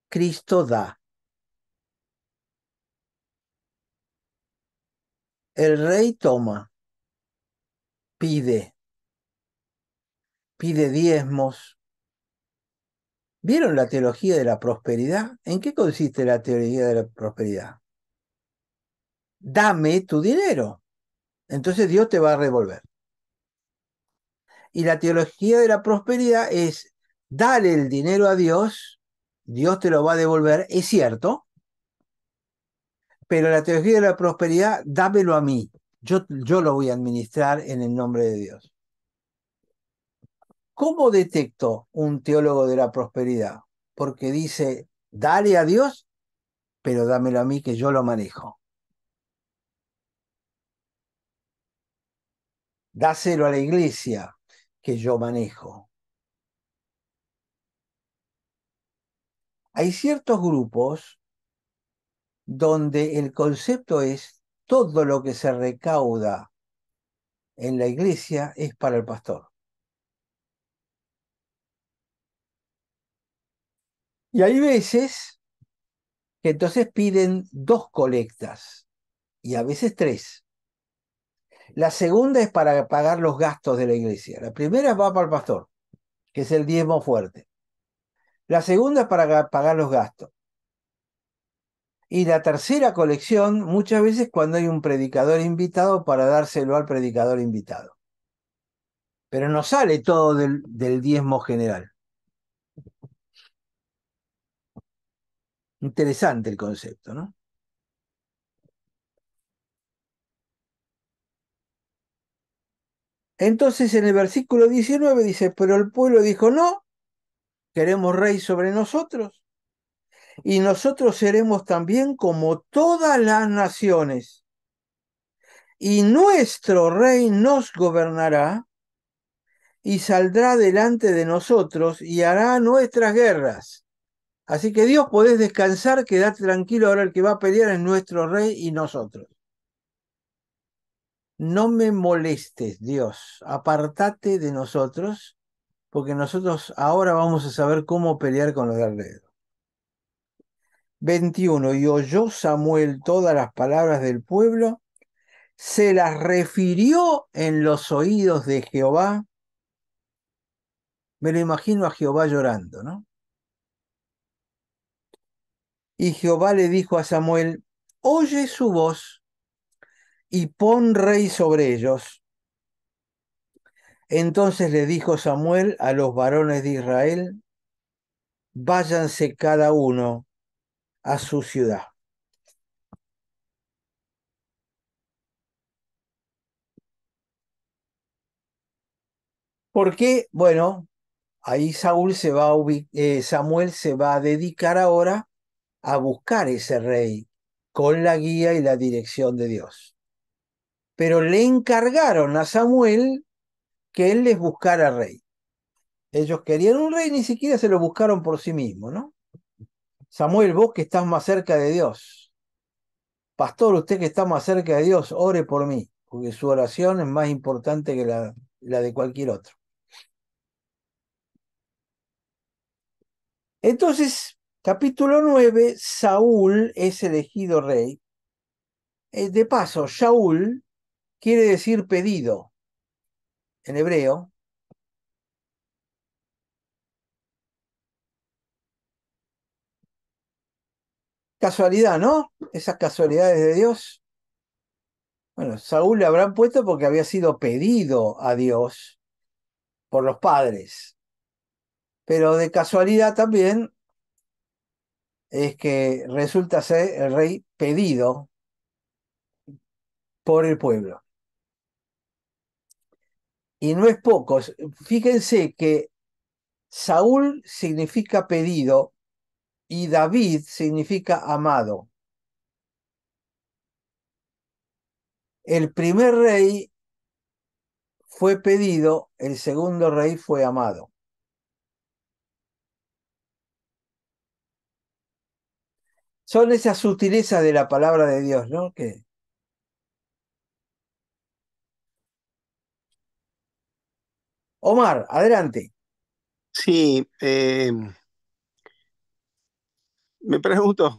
Cristo da. El rey toma, pide, pide diezmos. ¿Vieron la teología de la prosperidad? ¿En qué consiste la teología de la prosperidad? Dame tu dinero, entonces Dios te va a revolver. Y la teología de la prosperidad es: dale el dinero a Dios, Dios te lo va a devolver, es cierto, pero la teología de la prosperidad, dámelo a mí, yo lo voy a administrar en el nombre de Dios. ¿Cómo detecto un teólogo de la prosperidad? Porque dice, dale a Dios, pero dámelo a mí que yo lo manejo. Dáselo a la iglesia que yo manejo. Hay ciertos grupos donde el concepto es todo lo que se recauda en la iglesia es para el pastor. Y hay veces que entonces piden 2 colectas y a veces 3. La segunda es para pagar los gastos de la iglesia. La primera va para el pastor, que es el diezmo fuerte. La segunda es para pagar los gastos. Y la tercera colección, muchas veces cuando hay un predicador invitado, para dárselo al predicador invitado. Pero no sale todo del diezmo general. Interesante el concepto, ¿no? Entonces en el versículo 19 dice, pero el pueblo dijo, no, queremos rey sobre nosotros, y nosotros seremos también como todas las naciones, y nuestro rey nos gobernará y saldrá delante de nosotros y hará nuestras guerras. Así que Dios, podés descansar, quedate tranquilo, ahora el que va a pelear es nuestro rey y nosotros. No me molestes, Dios, apartate de nosotros, porque nosotros ahora vamos a saber cómo pelear con los de alrededor. 21. Y oyó Samuel todas las palabras del pueblo, se las refirió en los oídos de Jehová. Me lo imagino a Jehová llorando, ¿no? Y Jehová le dijo a Samuel, oye su voz y pon rey sobre ellos. Entonces le dijo Samuel a los varones de Israel, váyanse cada uno a su ciudad. ¿Por qué? Bueno, ahí Samuel se va a dedicar ahora a buscar ese rey con la guía y la dirección de Dios. Pero le encargaron a Samuel que él les buscara rey. Ellos querían un rey, ni siquiera se lo buscaron por sí mismos, ¿no? Samuel, vos que estás más cerca de Dios. Pastor, usted que está más cerca de Dios, ore por mí, porque su oración es más importante que la de cualquier otro. Entonces, capítulo 9, Saúl es elegido rey. De paso, Shaul quiere decir pedido en hebreo. Casualidad, ¿no? Esas casualidades de Dios. Bueno, Saúl le habrán puesto porque había sido pedido a Dios por los padres. Pero de casualidad también es que resulta ser el rey pedido por el pueblo. Y no es poco. Fíjense que Saúl significa pedido y David significa amado. El primer rey fue pedido, el segundo rey fue amado. Son esas sutilezas de la palabra de Dios, ¿no? Omar, adelante. Sí, me pregunto,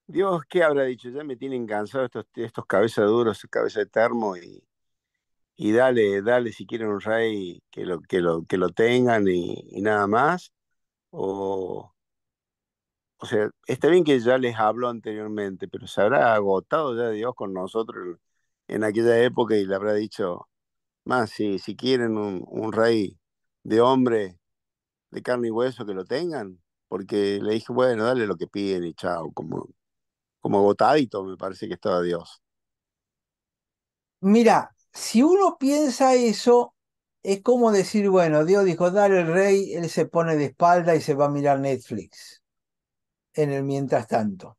Dios, ¿qué habrá dicho? Ya me tienen cansado estos cabezas duros, cabeza de termo, y dale si quieren un rey que lo tengan y nada más. O, o sea, está bien que ya les habló anteriormente, pero se habrá agotado ya Dios con nosotros en aquella época y le habrá dicho, más si quieren un rey de hombre, de carne y hueso, que lo tengan. Porque le dije, bueno, dale lo que piden y chao, como agotadito me parece que estaba Dios. Mira, si uno piensa eso, es como decir, bueno, Dios dijo, dale el rey, él se pone de espalda y se va a mirar Netflix en el mientras tanto.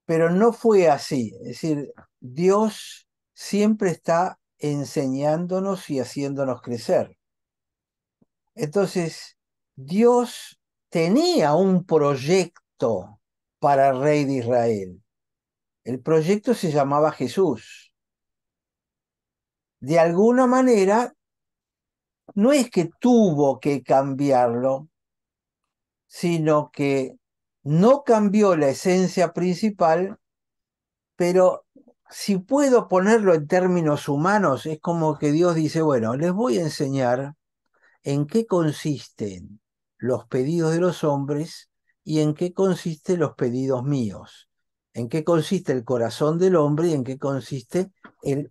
Pero no fue así. Es decir, Dios siempre está enseñándonos y haciéndonos crecer. Entonces, Dios tenía un proyecto para el rey de Israel. El proyecto se llamaba Jesús. De alguna manera, no es que tuvo que cambiarlo, sino que no cambió la esencia principal, pero si puedo ponerlo en términos humanos, es como que Dios dice, bueno, les voy a enseñar en qué consisten los pedidos de los hombres y en qué consisten los pedidos míos, en qué consiste el corazón del hombre y en qué consiste el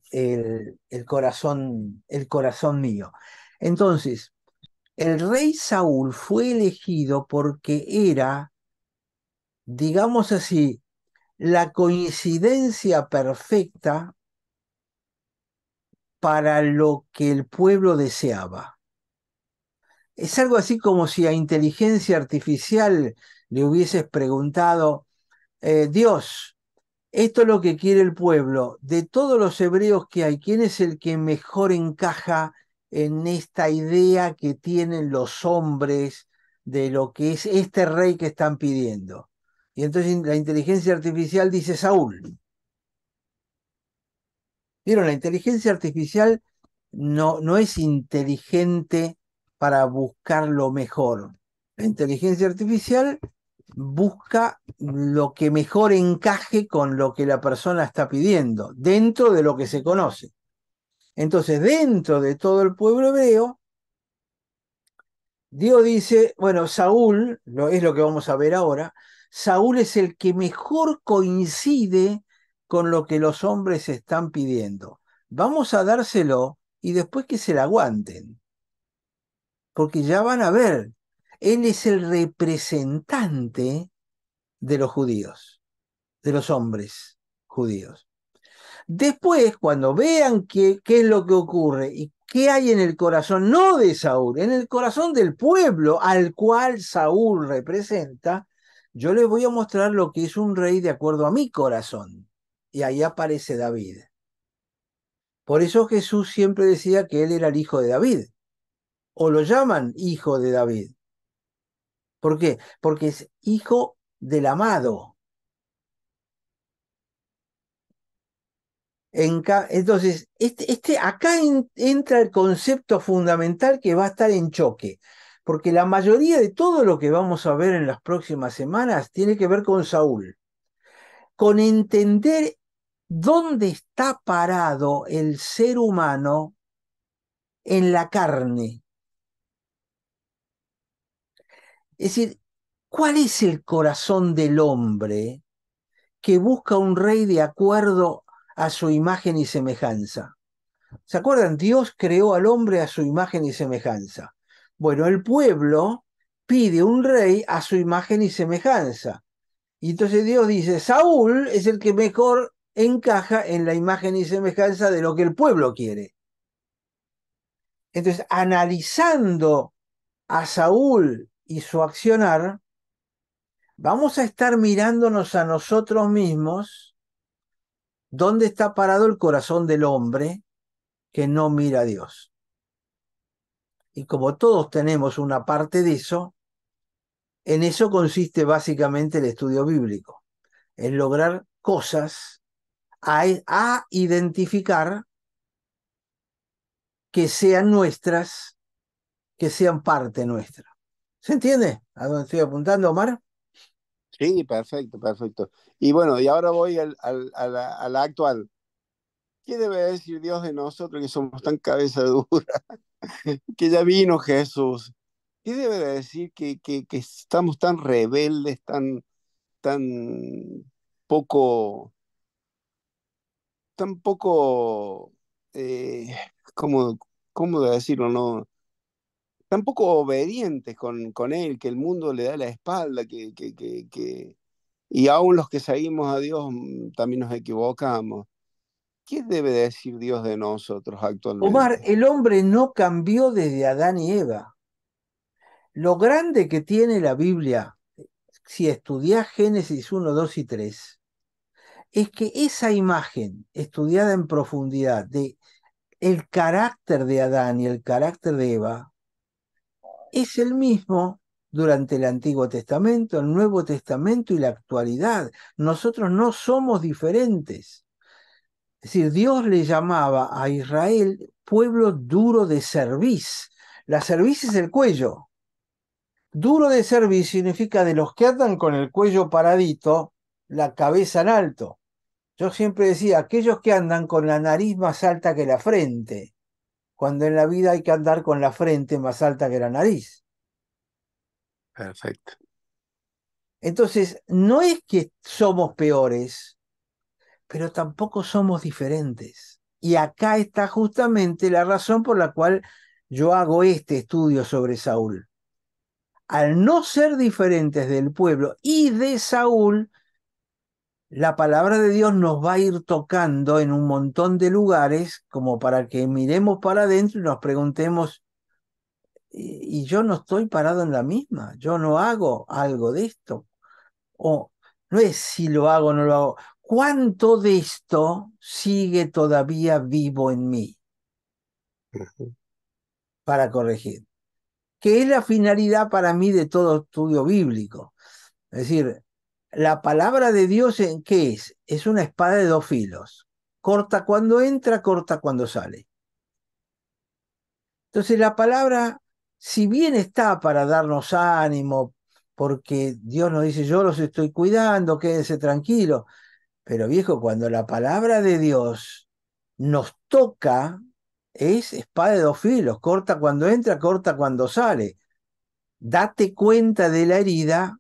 corazón mío. Entonces, el rey Saúl fue elegido porque era, digamos así, la coincidencia perfecta para lo que el pueblo deseaba. Es algo así como si a inteligencia artificial le hubieses preguntado, Dios, esto es lo que quiere el pueblo. De todos los hebreos que hay, ¿quién es el que mejor encaja en esta idea que tienen los hombres de lo que es este rey que están pidiendo? Y entonces la inteligencia artificial dice Saúl. ¿Vieron? La inteligencia artificial no es inteligente para buscar lo mejor. La inteligencia artificial busca lo que mejor encaje con lo que la persona está pidiendo, dentro de lo que se conoce. Entonces, dentro de todo el pueblo hebreo, Dios dice, bueno, Saúl, es lo que vamos a ver ahora, Saúl es el que mejor coincide con lo que los hombres están pidiendo. Vamos a dárselo y después que se la aguanten, porque ya van a ver, él es el representante de los judíos, de los hombres judíos. Después, cuando vean qué es lo que ocurre y qué hay en el corazón, no de Saúl, en el corazón del pueblo al cual Saúl representa, yo les voy a mostrar lo que es un rey de acuerdo a mi corazón. Y ahí aparece David. Por eso Jesús siempre decía que él era el hijo de David, o lo llaman hijo de David. ¿Por qué? Porque es hijo del amado. Entonces, acá entra el concepto fundamental que va a estar en choque, porque la mayoría de todo lo que vamos a ver en las próximas semanas tiene que ver con Saúl, con entender dónde está parado el ser humano en la carne. Es decir, ¿cuál es el corazón del hombre que busca un rey de acuerdo a su imagen y semejanza? ¿Se acuerdan? Dios creó al hombre a su imagen y semejanza. Bueno, el pueblo pide un rey a su imagen y semejanza. Y entonces Dios dice, Saúl es el que mejor encaja en la imagen y semejanza de lo que el pueblo quiere. Entonces, analizando a Saúl y su accionar, vamos a estar mirándonos a nosotros mismos dónde está parado el corazón del hombre que no mira a Dios. Y como todos tenemos una parte de eso, en eso consiste básicamente el estudio bíblico, en lograr cosas a identificar que sean nuestras, que sean parte nuestra. ¿Se entiende a dónde estoy apuntando, Omar? Sí, perfecto, perfecto. Y bueno, y ahora voy a la actual. ¿Qué debe decir Dios de nosotros que somos tan cabeza dura? Que ya vino Jesús. ¿Qué debe decir que estamos tan rebeldes, tan poco, tan poco, eh, ¿cómo, cómo decirlo, no? Tan poco obedientes con Él, que el mundo le da la espalda, y aún los que seguimos a Dios también nos equivocamos. ¿Qué debe decir Dios de nosotros Omar, actualmente? el hombre no cambió desde Adán y Eva. Lo grande que tiene la Biblia, si estudiás Génesis 1, 2 y 3, es que esa imagen estudiada en profundidad de el carácter de Adán y el carácter de Eva es el mismo durante el Antiguo Testamento, el Nuevo Testamento y la actualidad. Nosotros no somos diferentes. Es decir, Dios le llamaba a Israel pueblo duro de cerviz. La cerviz es el cuello. Duro de cerviz significa de los que andan con el cuello paradito, la cabeza en alto. Yo siempre decía, aquellos que andan con la nariz más alta que la frente, cuando en la vida hay que andar con la frente más alta que la nariz. Perfecto. Entonces, no es que somos peores, pero tampoco somos diferentes. Y acá está justamente la razón por la cual yo hago este estudio sobre Saúl. Al no ser diferentes del pueblo y de Saúl, la palabra de Dios nos va a ir tocando en un montón de lugares como para que miremos para adentro y nos preguntemos, y yo no estoy parado en la misma, yo no hago algo de esto. O no es si lo hago o no lo hago. ¿Cuánto de esto sigue todavía vivo en mí para corregir? Que es la finalidad para mí de todo estudio bíblico. Es decir, la palabra de Dios, ¿en qué es? Es una espada de dos filos. Corta cuando entra, corta cuando sale. Entonces la palabra, si bien está para darnos ánimo, porque Dios nos dice, yo los estoy cuidando, quédense tranquilos. Pero viejo, cuando la palabra de Dios nos toca, es espada de dos filos, corta cuando entra, corta cuando sale. Date cuenta de la herida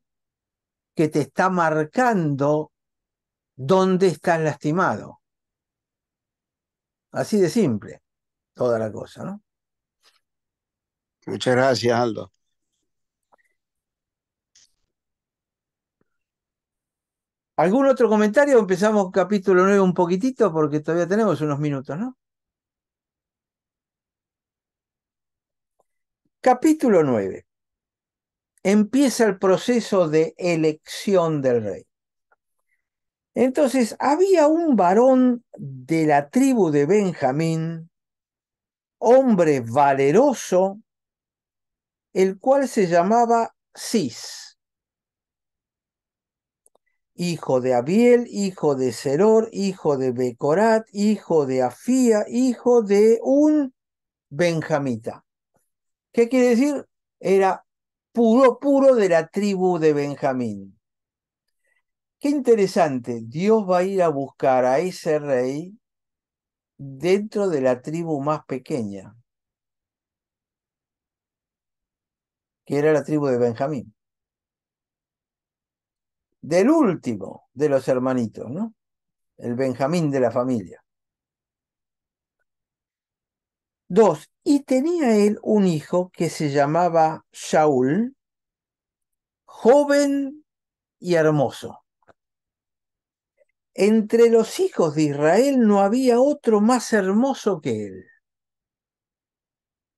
que te está marcando dónde estás lastimado. Así de simple, toda la cosa, ¿no? Muchas gracias, Aldo. ¿Algún otro comentario? Empezamos capítulo 9 un poquitito porque todavía tenemos unos minutos, ¿no? Capítulo 9. Empieza el proceso de elección del rey. Entonces había un varón de la tribu de Benjamín, hombre valeroso, el cual se llamaba Cis, hijo de Abiel, hijo de Seror, hijo de Becorat, hijo de Afía, hijo de un benjamita. ¿Qué quiere decir? Era puro de la tribu de Benjamín. Qué interesante, Dios va a ir a buscar a ese rey dentro de la tribu más pequeña, que era la tribu de Benjamín. Del último de los hermanitos, ¿no? El Benjamín de la familia. 2. Y tenía él un hijo que se llamaba Shaul, joven y hermoso. Entre los hijos de Israel no había otro más hermoso que él.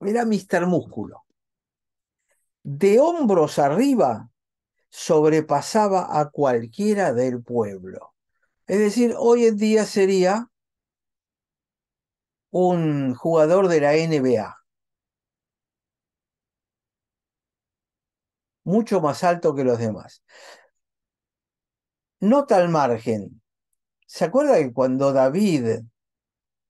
Era Mr. Músculo. De hombros arriba sobrepasaba a cualquiera del pueblo. Es decir, hoy en día sería un jugador de la NBA, mucho más alto que los demás. Nota al margen. ¿Se acuerda que cuando David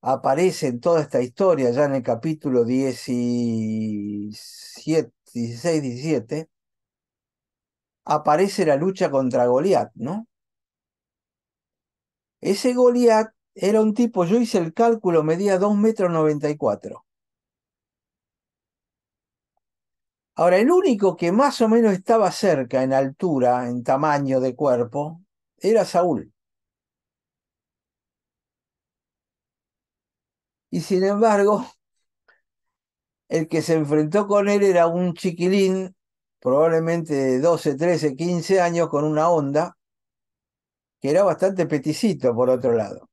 aparece en toda esta historia, ya en el capítulo 17, 16, 17, aparece la lucha contra Goliat, ¿no? Ese Goliat era un tipo, yo hice el cálculo, medía 2,94 metros. Ahora, el único que más o menos estaba cerca en altura, en tamaño de cuerpo, era Saúl. Y sin embargo, el que se enfrentó con él era un chiquilín, probablemente de 12, 13, 15 años, con una Honda, que era bastante peticito por otro lado.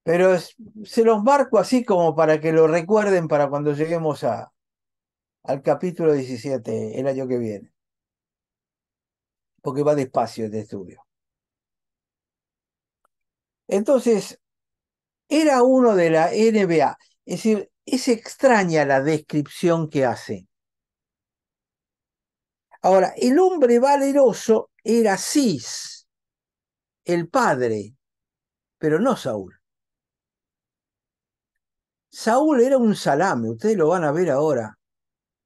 Pero se los marco así como para que lo recuerden para cuando lleguemos al capítulo 17 el año que viene. Porque va despacio este estudio. Entonces, era uno de la NBA. Es decir, es extraña la descripción que hace. Ahora, el hombre valeroso era Cis, el padre, pero no Saúl. Saúl era un salame, ustedes lo van a ver ahora.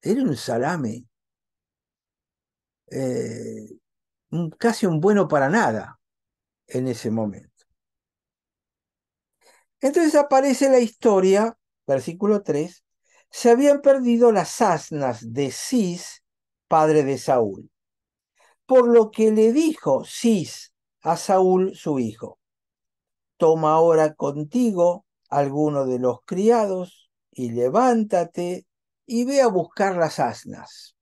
Era un salame, eh, casi un bueno para nada en ese momento. Entonces aparece la historia, versículo 3, se habían perdido las asnas de Cis, padre de Saúl, por lo que le dijo Cis a Saúl su hijo, toma ahora contigo alguno de los criados y levántate y ve a buscar las asnas.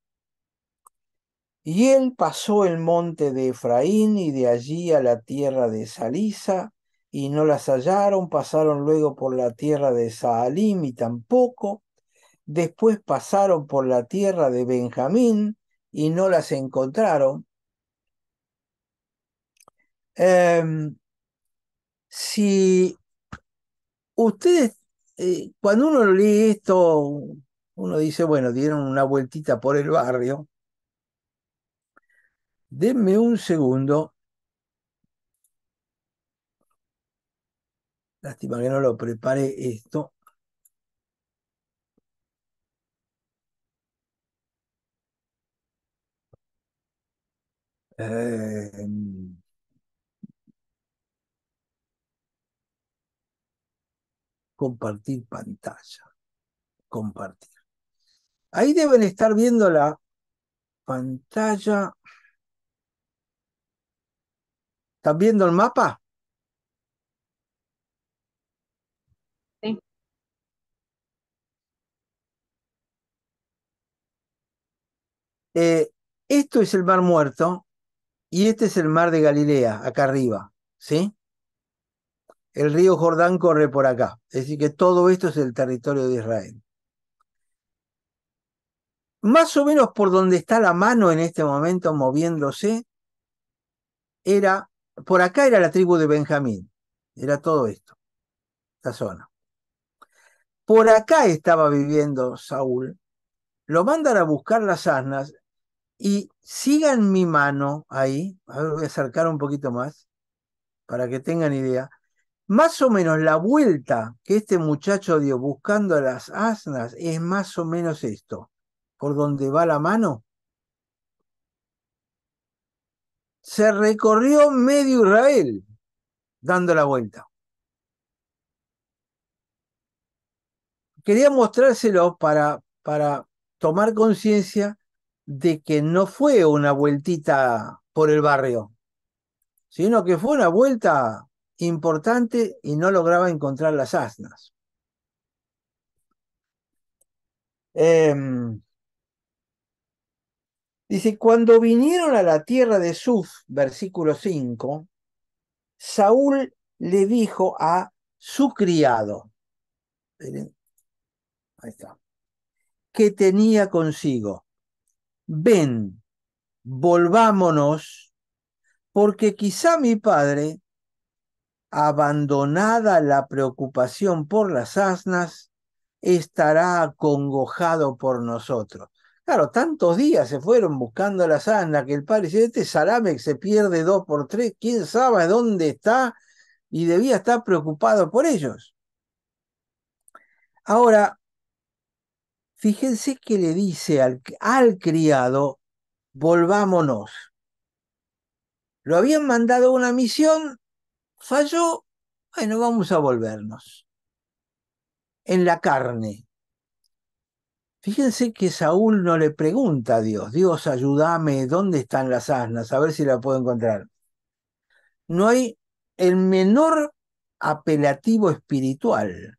Y él pasó el monte de Efraín y de allí a la tierra de Salisa, y no las hallaron, pasaron luego por la tierra de Saalim y tampoco, después pasaron por la tierra de Benjamín y no las encontraron. Si ustedes, cuando uno lee esto, uno dice, bueno, dieron una vueltita por el barrio. Denme un segundo. Lástima que no lo preparé esto. Eh, compartir pantalla. Compartir. Ahí deben estar viendo la pantalla. ¿Están viendo el mapa? Sí. Esto es el Mar Muerto y este es el Mar de Galilea, acá arriba, ¿sí? El río Jordán corre por acá. Es decir, que todo esto es el territorio de Israel. Más o menos por donde está la mano en este momento moviéndose, por acá era la tribu de Benjamín. Era todo esto, esta zona. Por acá estaba viviendo Saúl. Lo mandan a buscar las asnas y sigan mi mano ahí. A ver, voy a acercar un poquito más para que tengan idea. Más o menos la vuelta que este muchacho dio buscando a las asnas es más o menos esto. Por donde va la mano. Se recorrió medio Israel dando la vuelta. Quería mostrárselo para tomar conciencia de que no fue una vueltita por el barrio, sino que fue una vuelta importante y no lograba encontrar las asnas. Dice, cuando vinieron a la tierra de Suf, versículo 5, Saúl le dijo a su criado, ahí está, que tenía consigo, ven, volvámonos, porque quizá mi padre, abandonada la preocupación por las asnas, estará acongojado por nosotros. Claro, tantos días se fueron buscando las asnas que el padre dice, este salame se pierde 2 por 3, quién sabe dónde está, y debía estar preocupado por ellos. Ahora, fíjense que le dice al criado, volvámonos. Lo habían mandado a una misión, falló, bueno, vamos a volvernos. En la carne. Fíjense que Saúl no le pregunta a Dios, Dios, ayúdame, ¿dónde están las asnas? A ver si la puedo encontrar. No hay el menor apelativo espiritual,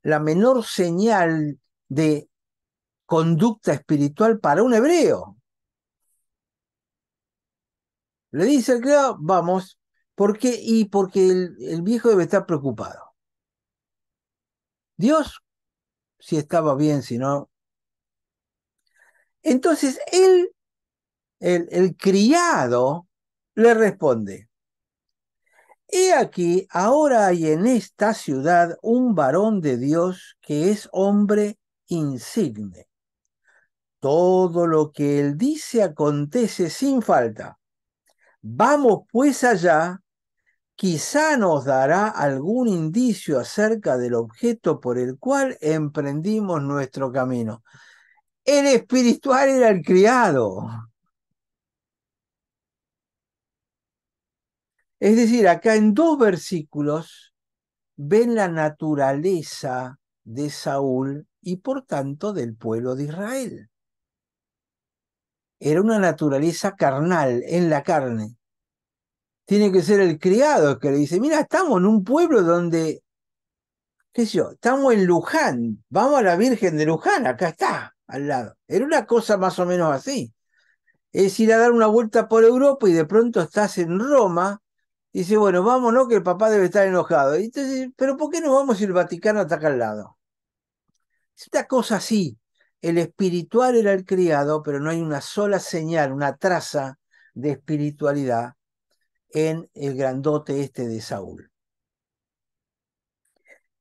la menor señal de conducta espiritual para un hebreo. Le dice al criado, vamos, ¿por qué? Y porque el viejo debe estar preocupado. Dios, si estaba bien, si no. Entonces él, el criado, le responde, he aquí, ahora hay en esta ciudad un varón de Dios que es hombre insigne. Todo lo que él dice acontece sin falta. Vamos pues allá, quizá nos dará algún indicio acerca del objeto por el cual emprendimos nuestro camino. El espiritual era el criado. Es decir, acá en 2 versículos ven la naturaleza de Saúl y por tanto del pueblo de Israel. Era una naturaleza carnal, en la carne. Tiene que ser el criado el que le dice, mira, estamos en un pueblo donde, qué sé yo, estamos en Luján, vamos a la Virgen de Luján, acá está, al lado. Era una cosa más o menos así. es ir a dar una vuelta por Europa y de pronto estás en Roma y dices, bueno, vámonos que el papá debe estar enojado. Y entonces, pero ¿por qué no vamos si el Vaticano está acá al lado? Es una cosa así. El espiritual era el criado, pero no hay una sola señal, una traza de espiritualidad en el grandote este de Saúl.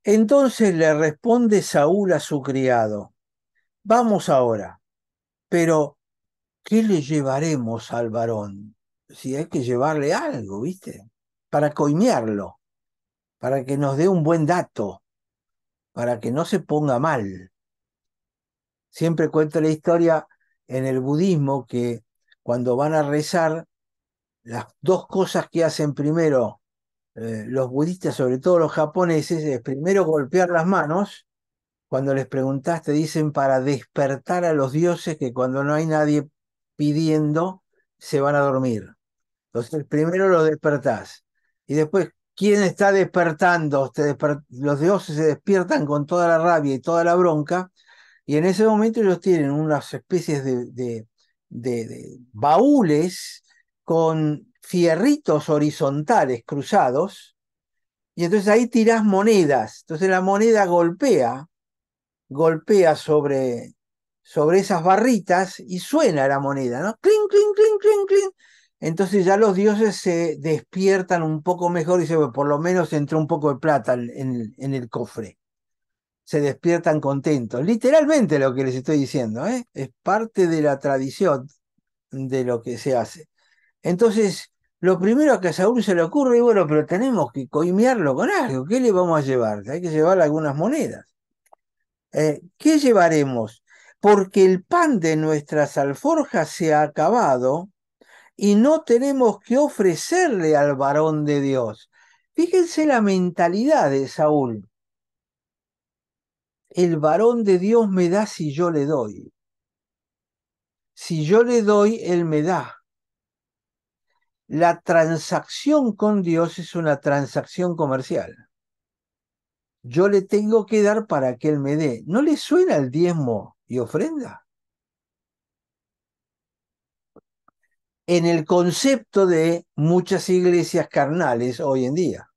Entonces le responde Saúl a su criado, vamos ahora, pero ¿qué le llevaremos al varón? Si hay que llevarle algo, ¿viste? Para coimearlo, para que nos dé un buen dato, para que no se ponga mal. Siempre cuento la historia en el budismo que cuando van a rezar, las dos cosas que hacen primero los budistas, sobre todo los japoneses, es primero golpear las manos. Cuando les preguntás, te dicen para despertar a los dioses que cuando no hay nadie pidiendo, se van a dormir. Entonces, primero los despertás. Y después, ¿quién está despertando? Los dioses se despiertan con toda la rabia y toda la bronca. Y en ese momento ellos tienen unas especies de baúles con fierritos horizontales cruzados. Y entonces ahí tirás monedas. Entonces la moneda golpea sobre esas barritas y suena la moneda, ¿no? Clink, clink, clink, clink, clink. Entonces ya los dioses se despiertan un poco mejor y dicen, "Bueno, por lo menos entró un poco de plata en el cofre". Se despiertan contentos. Literalmente lo que les estoy diciendo, ¿eh? Es parte de la tradición de lo que se hace. Entonces, lo primero que a Saúl se le ocurre, y bueno, pero tenemos que coimearlo con algo. ¿Qué le vamos a llevar? Hay que llevar algunas monedas. ¿Qué llevaremos? Porque el pan de nuestras alforjas se ha acabado y no tenemos que ofrecerle al varón de Dios. Fíjense la mentalidad de Saúl. El varón de Dios me da si yo le doy. Si yo le doy, él me da. La transacción con Dios es una transacción comercial. Yo le tengo que dar para que él me dé. ¿No le suena el diezmo y ofrenda? En el concepto de muchas iglesias carnales hoy en día.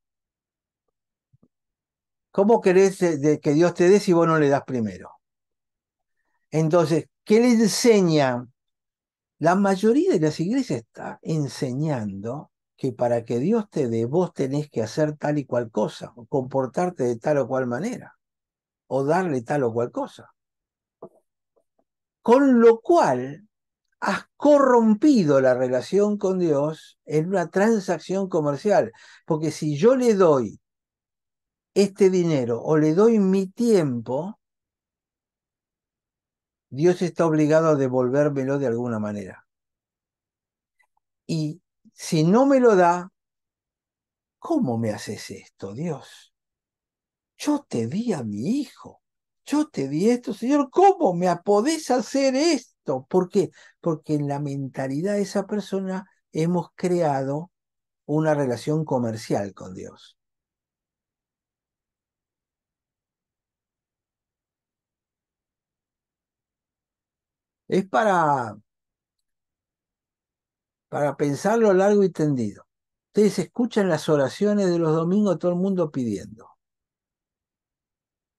¿Cómo querés que Dios te dé si vos no le das primero? Entonces, ¿qué le enseña? La mayoría de las iglesias está enseñando que para que Dios te dé, vos tenés que hacer tal y cual cosa, o comportarte de tal o cual manera, o darle tal o cual cosa. Con lo cual, has corrompido la relación con Dios en una transacción comercial. Porque si yo le doy este dinero o le doy mi tiempo, Dios está obligado a devolvérmelo de alguna manera. Y si no me lo da, ¿cómo me haces esto, Dios? Yo te di a mi hijo, yo te di esto, Señor, ¿cómo me podés hacer esto? ¿Por qué? Porque en la mentalidad de esa persona hemos creado una relación comercial con Dios. Es para pensarlo largo y tendido. Ustedes escuchan las oraciones de los domingos, todo el mundo pidiendo.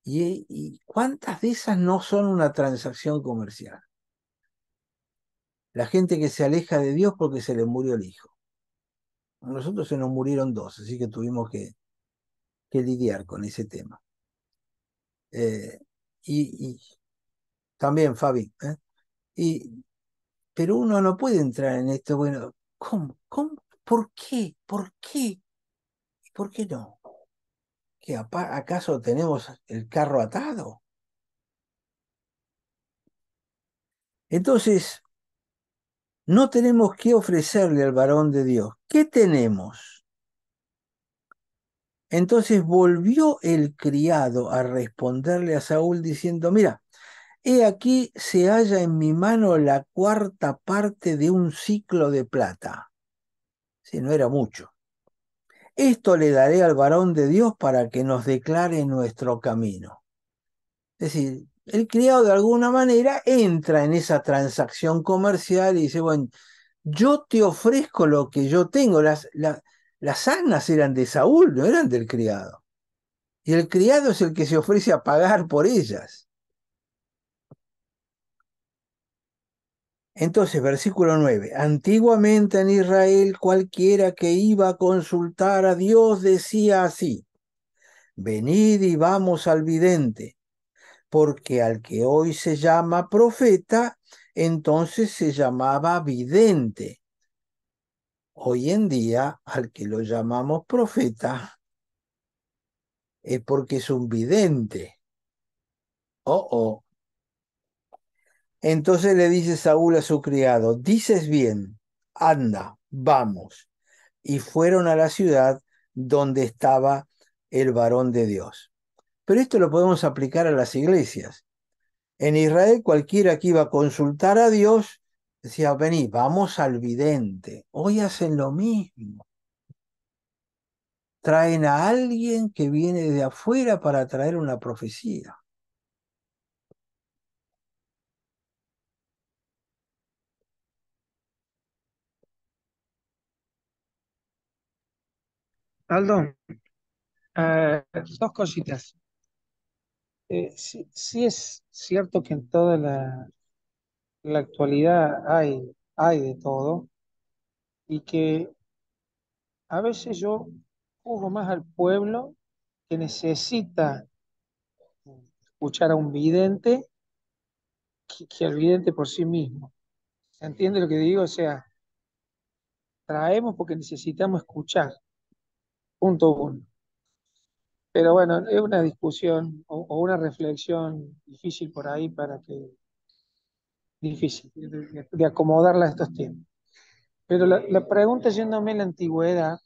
¿Y cuántas de esas no son una transacción comercial? La gente que se aleja de Dios porque se le murió el hijo. A nosotros se nos murieron dos, así que tuvimos que lidiar con ese tema. Eh, y también, Fabi, ¿eh? Pero uno no puede entrar en esto, bueno, ¿cómo? ¿Cómo? ¿Por qué? ¿Por qué? ¿Por qué no? ¿Que acaso tenemos el carro atado? Entonces, no tenemos que ofrecerle al varón de Dios. ¿Qué tenemos? Entonces volvió el criado a responderle a Saúl diciendo, mira, he aquí se halla en mi mano la cuarta parte de un siclo de plata. Si no era mucho. Esto le daré al varón de Dios para que nos declare nuestro camino. Es decir, el criado de alguna manera entra en esa transacción comercial y dice, bueno, yo te ofrezco lo que yo tengo. Las asnas eran de Saúl, no eran del criado. Y el criado es el que se ofrece a pagar por ellas. Entonces, versículo 9. Antiguamente en Israel cualquiera que iba a consultar a Dios decía así: venid y vamos al vidente, porque al que hoy se llama profeta, entonces se llamaba vidente. Hoy en día, al que lo llamamos profeta, es porque es un vidente. Oh, oh. Entonces le dice Saúl a su criado: dices bien, anda, vamos. Y fueron a la ciudad donde estaba el varón de Dios. Pero esto lo podemos aplicar a las iglesias. En Israel cualquiera que iba a consultar a Dios decía, vení, vamos al vidente. Hoy hacen lo mismo. Traen a alguien que viene de afuera para traer una profecía. Aldo, eh, dos cositas. Sí, sí es cierto que en toda la actualidad hay de todo y que a veces yo juzgo más al pueblo que necesita escuchar a un vidente que al vidente por sí mismo. ¿Se entiende lo que digo? O sea, traemos porque necesitamos escuchar, punto uno. Pero bueno, es una discusión o una reflexión difícil por ahí difícil de acomodarla a estos tiempos. Pero la pregunta yéndome a la antigüedad,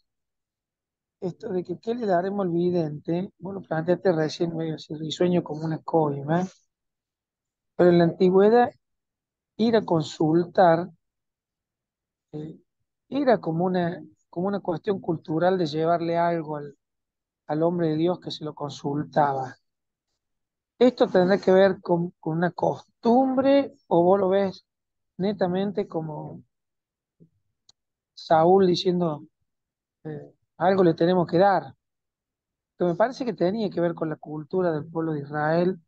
esto de que qué le daremos al vidente, bueno, planteaste recién medio así, risueño como una coima, pero en la antigüedad ir a consultar era como una cuestión cultural de llevarle algo al hombre de Dios que se lo consultaba. ¿Esto tendrá que ver con una costumbre o vos lo ves netamente como Saúl diciendo algo le tenemos que dar? Que me parece que tenía que ver con la cultura del pueblo de Israel,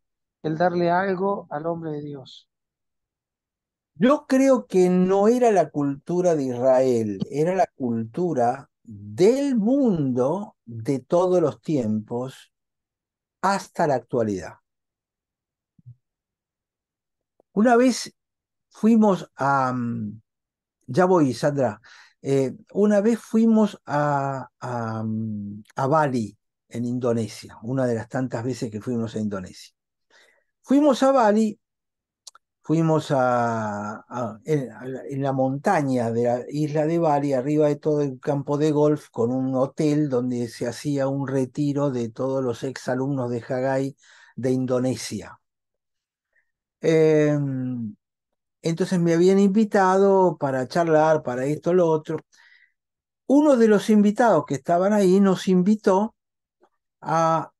el darle algo al hombre de Dios. Yo creo que no era la cultura de Israel, era la cultura del mundo de todos los tiempos hasta la actualidad. Una vez fuimos ya voy, Sandra. Una vez fuimos a Bali, en Indonesia, una de las tantas veces que fuimos a Indonesia. Fuimos a Bali, fuimos en la montaña de la isla de Bali, arriba de todo el campo de golf, con un hotel donde se hacía un retiro de todos los exalumnos de Hagai de Indonesia. Entonces me habían invitado para charlar, para esto, lo otro. Uno de los invitados que estaban ahí nos invitó a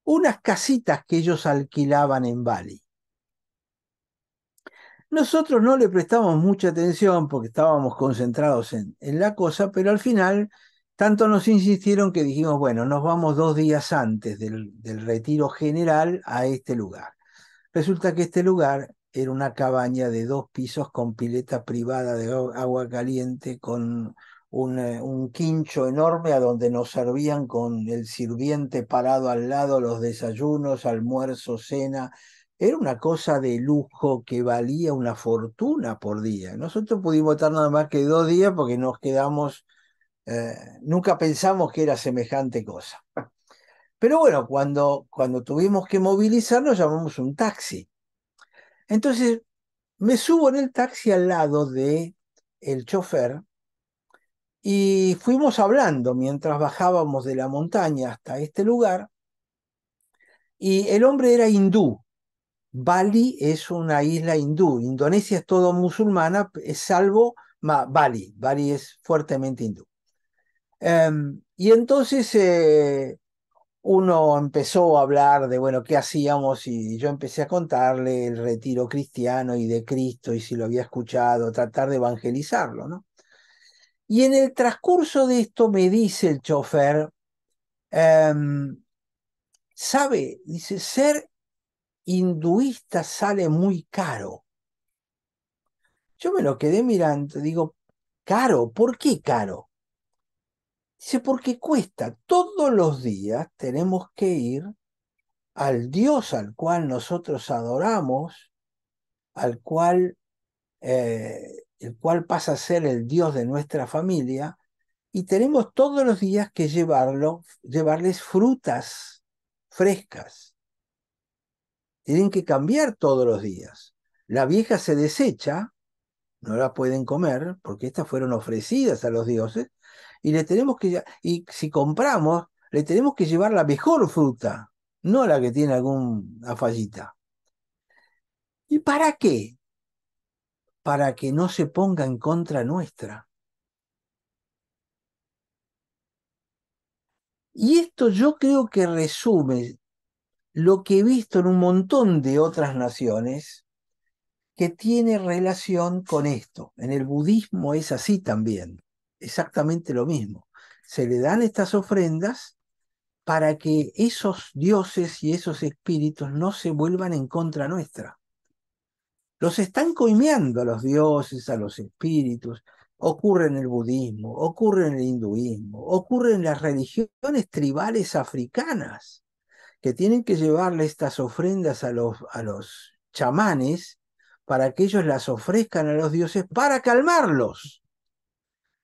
unas casitas que ellos alquilaban en Bali. Nosotros no le prestamos mucha atención porque estábamos concentrados en la cosa, pero al final tanto nos insistieron que dijimos, bueno, nos vamos 2 días antes del retiro general a este lugar. Resulta que este lugar era una cabaña de 2 pisos con pileta privada de agua caliente, con un quincho enorme a donde nos servían con el sirviente parado al lado los desayunos, almuerzo, cena. Era una cosa de lujo que valía una fortuna por día. Nosotros pudimos estar nada más que 2 días porque nos quedamos, nunca pensamos que era semejante cosa. Pero bueno, cuando tuvimos que movilizarnos, llamamos un taxi. Entonces me subo en el taxi al lado de el chofer y fuimos hablando mientras bajábamos de la montaña hasta este lugar, y el hombre era hindú. Bali es una isla hindú. Indonesia es todo musulmana, salvo Bali. Bali es fuertemente hindú. Y entonces uno empezó a hablar de, bueno, qué hacíamos y yo empecé a contarle el retiro cristiano y de Cristo y si lo había escuchado, tratar de evangelizarlo, ¿no? Y en el transcurso de esto me dice el chofer, em, ¿sabe? Dice, ser hinduista sale muy caro. Yo me lo quedé mirando, digo, caro, ¿por qué caro? Dice, porque cuesta, todos los días tenemos que ir al Dios al cual nosotros adoramos, al cual, el cual pasa a ser el Dios de nuestra familia, y tenemos todos los días que llevarles frutas frescas. Tienen que cambiar todos los días. La vieja se desecha, no la pueden comer, porque estas fueron ofrecidas a los dioses, y y si compramos, le tenemos que llevar la mejor fruta, no la que tiene alguna fallita. ¿Y para qué? Para que no se ponga en contra nuestra. Y esto yo creo que resume lo que he visto en un montón de otras naciones que tiene relación con esto. En el budismo es así también, exactamente lo mismo. Se le dan estas ofrendas para que esos dioses y esos espíritus no se vuelvan en contra nuestra. Los están coimeando a los dioses, a los espíritus. Ocurre en el budismo, ocurre en el hinduismo, ocurre en las religiones tribales africanas, que tienen que llevarle estas ofrendas a los chamanes para que ellos las ofrezcan a los dioses para calmarlos.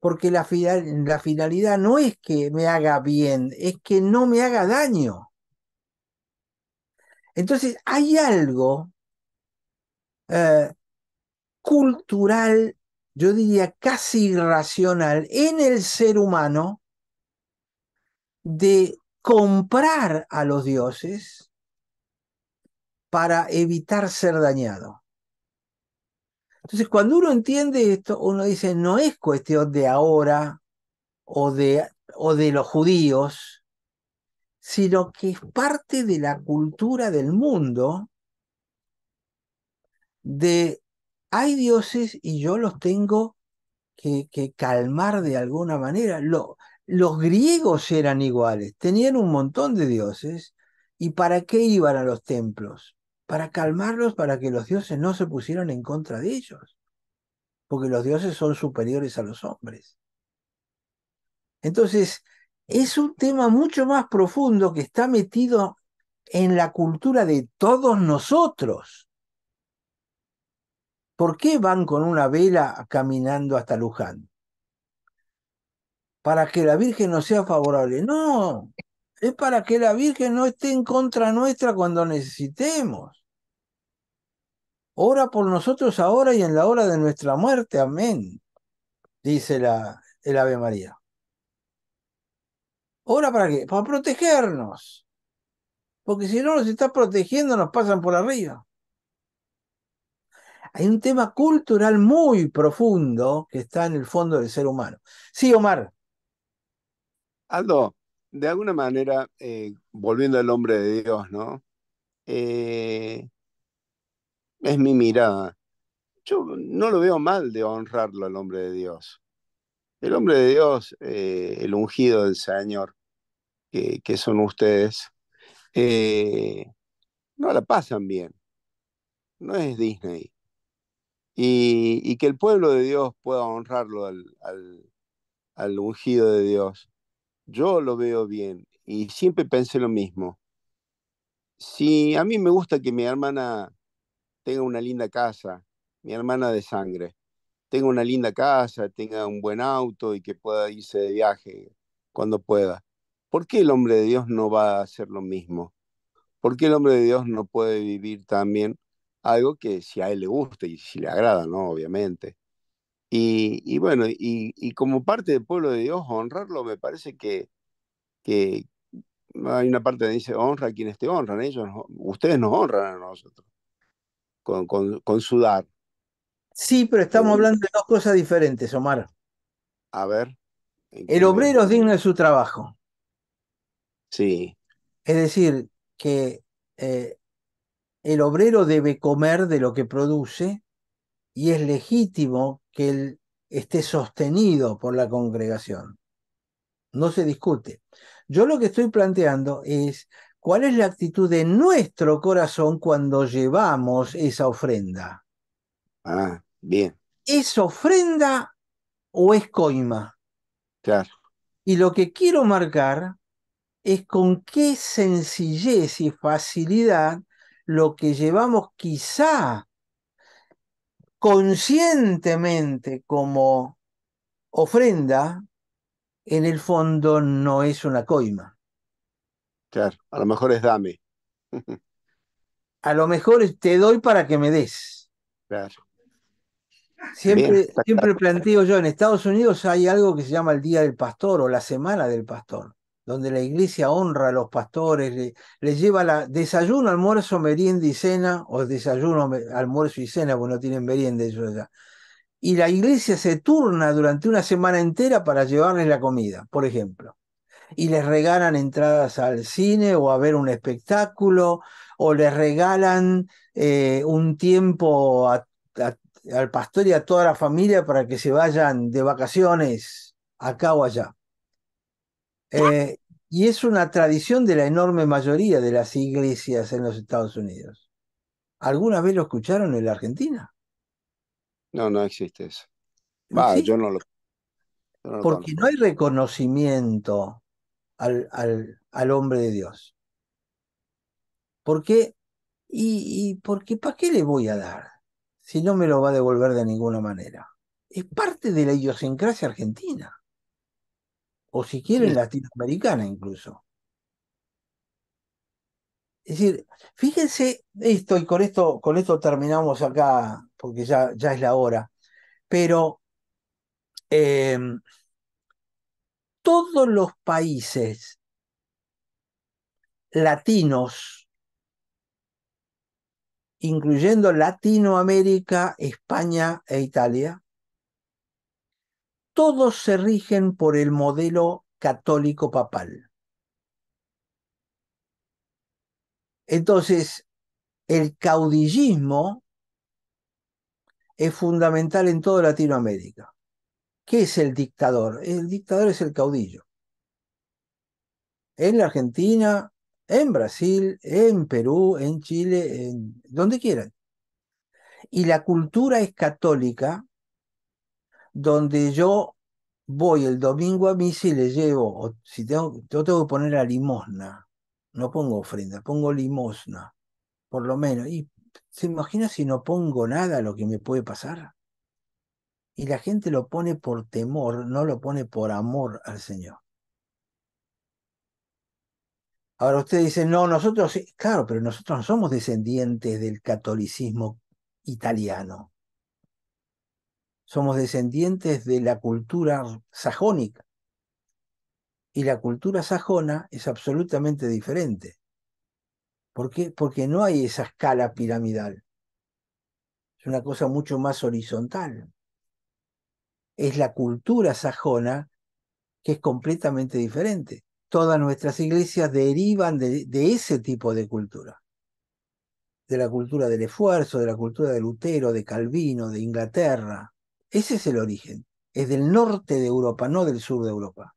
Porque la finalidad no es que me haga bien, es que no me haga daño. Entonces hay algo eh, cultural, yo diría casi irracional, en el ser humano de comprar a los dioses para evitar ser dañado. Entonces, cuando uno entiende esto, uno dice, no es cuestión de ahora o de los judíos, sino que es parte de la cultura del mundo de hay dioses y yo los tengo que calmar de alguna manera. Los griegos eran iguales, tenían un montón de dioses. ¿Y para qué iban a los templos? Para calmarlos, para que los dioses no se pusieran en contra de ellos, porque los dioses son superiores a los hombres. Entonces, es un tema mucho más profundo que está metido en la cultura de todos nosotros. ¿Por qué van con una vela caminando hasta Luján? Para que la Virgen no sea favorable. No, es para que la Virgen no esté en contra nuestra cuando necesitemos. Ora por nosotros ahora y en la hora de nuestra muerte. Amén, dice el Ave María. ¿Ora para qué? Para protegernos. Porque si no nos está protegiendo, nos pasan por arriba. Hay un tema cultural muy profundo que está en el fondo del ser humano. Sí, Omar. Aldo, de alguna manera, volviendo al hombre de Dios, ¿no? Eh, es mi mirada. Yo no lo veo mal de honrarlo al hombre de Dios. El hombre de Dios, el ungido del Señor, que son ustedes, eh, no la pasan bien, no es Disney. Y que el pueblo de Dios pueda honrarlo al ungido de Dios, yo lo veo bien y siempre pensé lo mismo. Si a mí me gusta que mi hermana tenga una linda casa, mi hermana de sangre, tenga una linda casa, tenga un buen auto y que pueda irse de viaje cuando pueda, ¿por qué el hombre de Dios no va a hacer lo mismo? ¿Por qué el hombre de Dios no puede vivir también algo que si a él le gusta y si le agrada, ¿no? Obviamente. Y bueno, y como parte del pueblo de Dios, honrarlo me parece que hay una parte que dice, honra a quienes te honran, ustedes nos honran a nosotros con su dar. Sí, pero estamos Eh, hablando de dos cosas diferentes, Omar. a ver, ¿en qué El me... obrero es digno de su trabajo. Sí, Es decir, que eh, el obrero debe comer de lo que produce y es legítimo que él esté sostenido por la congregación. No se discute. Yo lo que estoy planteando es cuál es la actitud de nuestro corazón cuando llevamos esa ofrenda. Ah, bien, ¿Es ofrenda o es coima? claro, Y lo que quiero marcar es con qué sencillez y facilidad lo que llevamos quizá conscientemente como ofrenda, en el fondo no es una coima. claro. A lo mejor es dame. A lo mejor te doy para que me des. Claro. Bien, Siempre planteo yo, en Estados Unidos hay algo que se llama el Día del Pastor o la Semana del Pastor, donde la iglesia honra a los pastores, les lleva desayuno, almuerzo, merienda y cena, o desayuno, almuerzo y cena, porque no tienen merienda ellos allá. Y la iglesia se turna durante una semana entera para llevarles la comida, por ejemplo. Y les regalan entradas al cine o a ver un espectáculo, o les regalan un tiempo al pastor y a toda la familia para que se vayan de vacaciones acá o allá. Eh, y es una tradición de la enorme mayoría de las iglesias en los Estados Unidos. ¿Alguna vez lo escucharon en la Argentina? no, no existe eso. No Va, existe, yo no lo porque no conozco. hay reconocimiento al hombre de Dios. ¿Por qué? Y porque ¿para qué le voy a dar si no me lo va a devolver de ninguna manera? Es parte de la idiosincrasia argentina, o si quieren Sí, latinoamericana incluso. Es decir, fíjense esto, y con esto terminamos acá, porque ya es la hora, pero eh, todos los países latinos, incluyendo Latinoamérica, España e Italia, todos se rigen por el modelo católico papal. Entonces, el caudillismo es fundamental en toda Latinoamérica. ¿Qué es el dictador? El dictador es el caudillo. En la Argentina, en Brasil, en Perú, en Chile, en donde quieran. Y la cultura es católica, donde yo voy el domingo a misa y le llevo, o si yo tengo que poner la limosna, no pongo ofrenda, pongo limosna, por lo menos. Y se imagina si no pongo nada lo que me puede pasar. Y la gente lo pone por temor, no lo pone por amor al Señor. Ahora usted dice, no, nosotros, sí, claro, pero nosotros no somos descendientes del catolicismo italiano. Somos descendientes de la cultura sajónica. Y la cultura sajona es absolutamente diferente. ¿Por qué? Porque no hay esa escala piramidal. Es una cosa mucho más horizontal. Es la cultura sajona que es completamente diferente. Todas nuestras iglesias derivan de ese tipo de cultura, de la cultura del esfuerzo, de la cultura de Lutero, de Calvino, de Inglaterra. Ese es el origen. Es del norte de Europa, no del sur de Europa.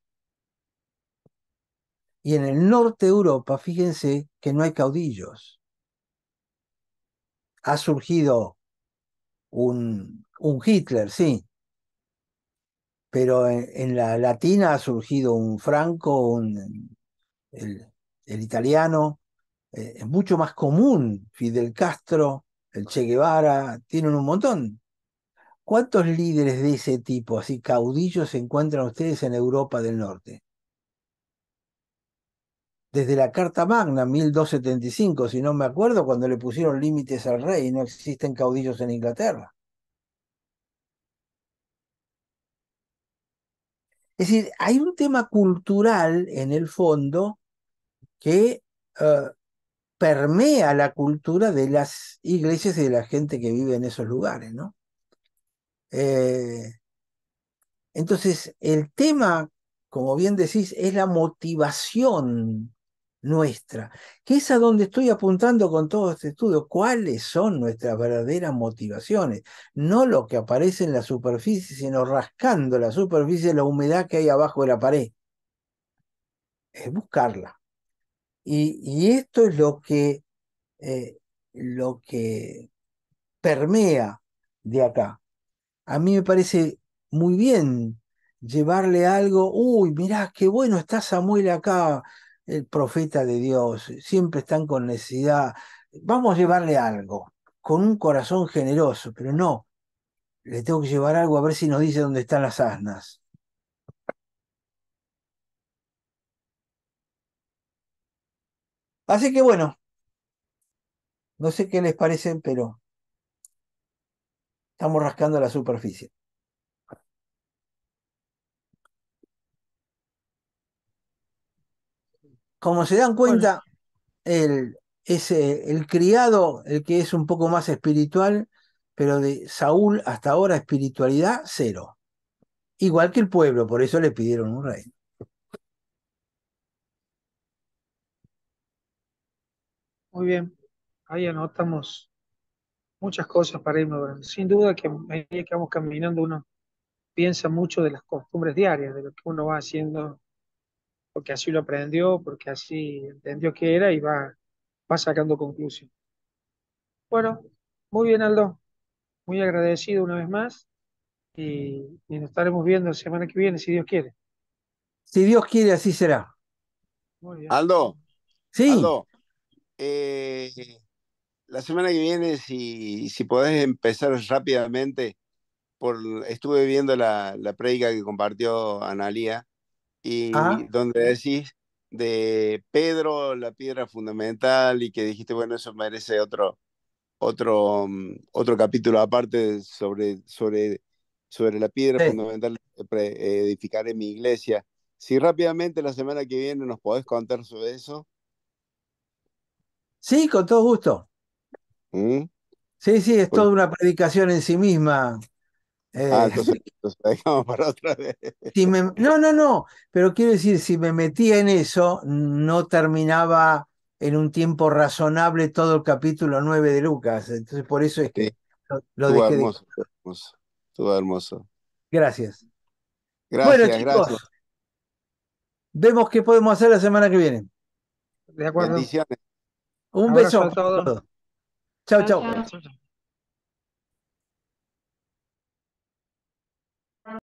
Y en el norte de Europa, fíjense que no hay caudillos. Ha surgido un Hitler, sí, pero en la latina ha surgido un Franco, el, el italiano. Es mucho más común. Fidel Castro, el Che Guevara, tienen un montón. ¿Cuántos líderes de ese tipo, así caudillos, se encuentran ustedes en Europa del Norte? Desde la Carta Magna, 1275, si no me acuerdo, cuando le pusieron límites al rey, no existen caudillos en Inglaterra. Es decir, hay un tema cultural en el fondo que permea la cultura de las iglesias y de la gente que vive en esos lugares, ¿no? Eh, entonces, el tema, como bien decís, es la motivación nuestra, que es a donde estoy apuntando con todo este estudio. ¿Cuáles son nuestras verdaderas motivaciones? No lo que aparece en la superficie, sino rascando la superficie, la humedad que hay abajo de la pared. Es buscarla. Y esto es lo que permea de acá. A mí me parece muy bien llevarle algo. Uy, mirá, qué bueno está Samuel acá, el profeta de Dios. Siempre están con necesidad. Vamos a llevarle algo, con un corazón generoso, pero no, le tengo que llevar algo a ver si nos dice dónde están las asnas. Así que bueno, no sé qué les parece, pero estamos rascando la superficie. Como se dan Bueno, cuenta, el criado, el que es un poco más espiritual, pero de Saúl hasta ahora espiritualidad cero. Igual que el pueblo, por eso le pidieron un rey. muy bien. Ahí anotamos muchas cosas para ir mejorando. Sin duda que a medida que vamos caminando uno piensa mucho de las costumbres diarias, de lo que uno va haciendo, porque así lo aprendió, porque así entendió que era y va sacando conclusiones. Bueno, muy bien, Aldo. Muy agradecido una vez más y nos estaremos viendo la semana que viene, si Dios quiere. Si Dios quiere, así será. Muy bien. Aldo, Sí, Aldo, la semana que viene, si podés empezar rápidamente, estuve viendo la prédica que compartió Analía, y ah, donde decís de Pedro, la piedra fundamental, y que dijiste, bueno, eso merece otro capítulo aparte sobre la piedra sí. fundamental de edificar en mi iglesia. Si rápidamente la semana que viene nos podés contar sobre eso. Sí, con todo gusto. ¿Mm? Sí, sí, es Porque, toda una predicación en sí misma. Eh, entonces la dejamos para otra vez. no, no, no, pero quiero decir, si me metía en eso, no terminaba en un tiempo razonable todo el capítulo 9 de Lucas. Entonces, por eso es Sí, que lo estuvo dejé de... hermoso, estuvo hermoso, estuvo hermoso. Gracias. Bueno, Gracias, chicos, gracias. vemos qué podemos hacer la semana que viene. De acuerdo. Bendiciones. Un Abrazo beso a para todos. todos. Chau, Chao, chau. chao. Chao, chao.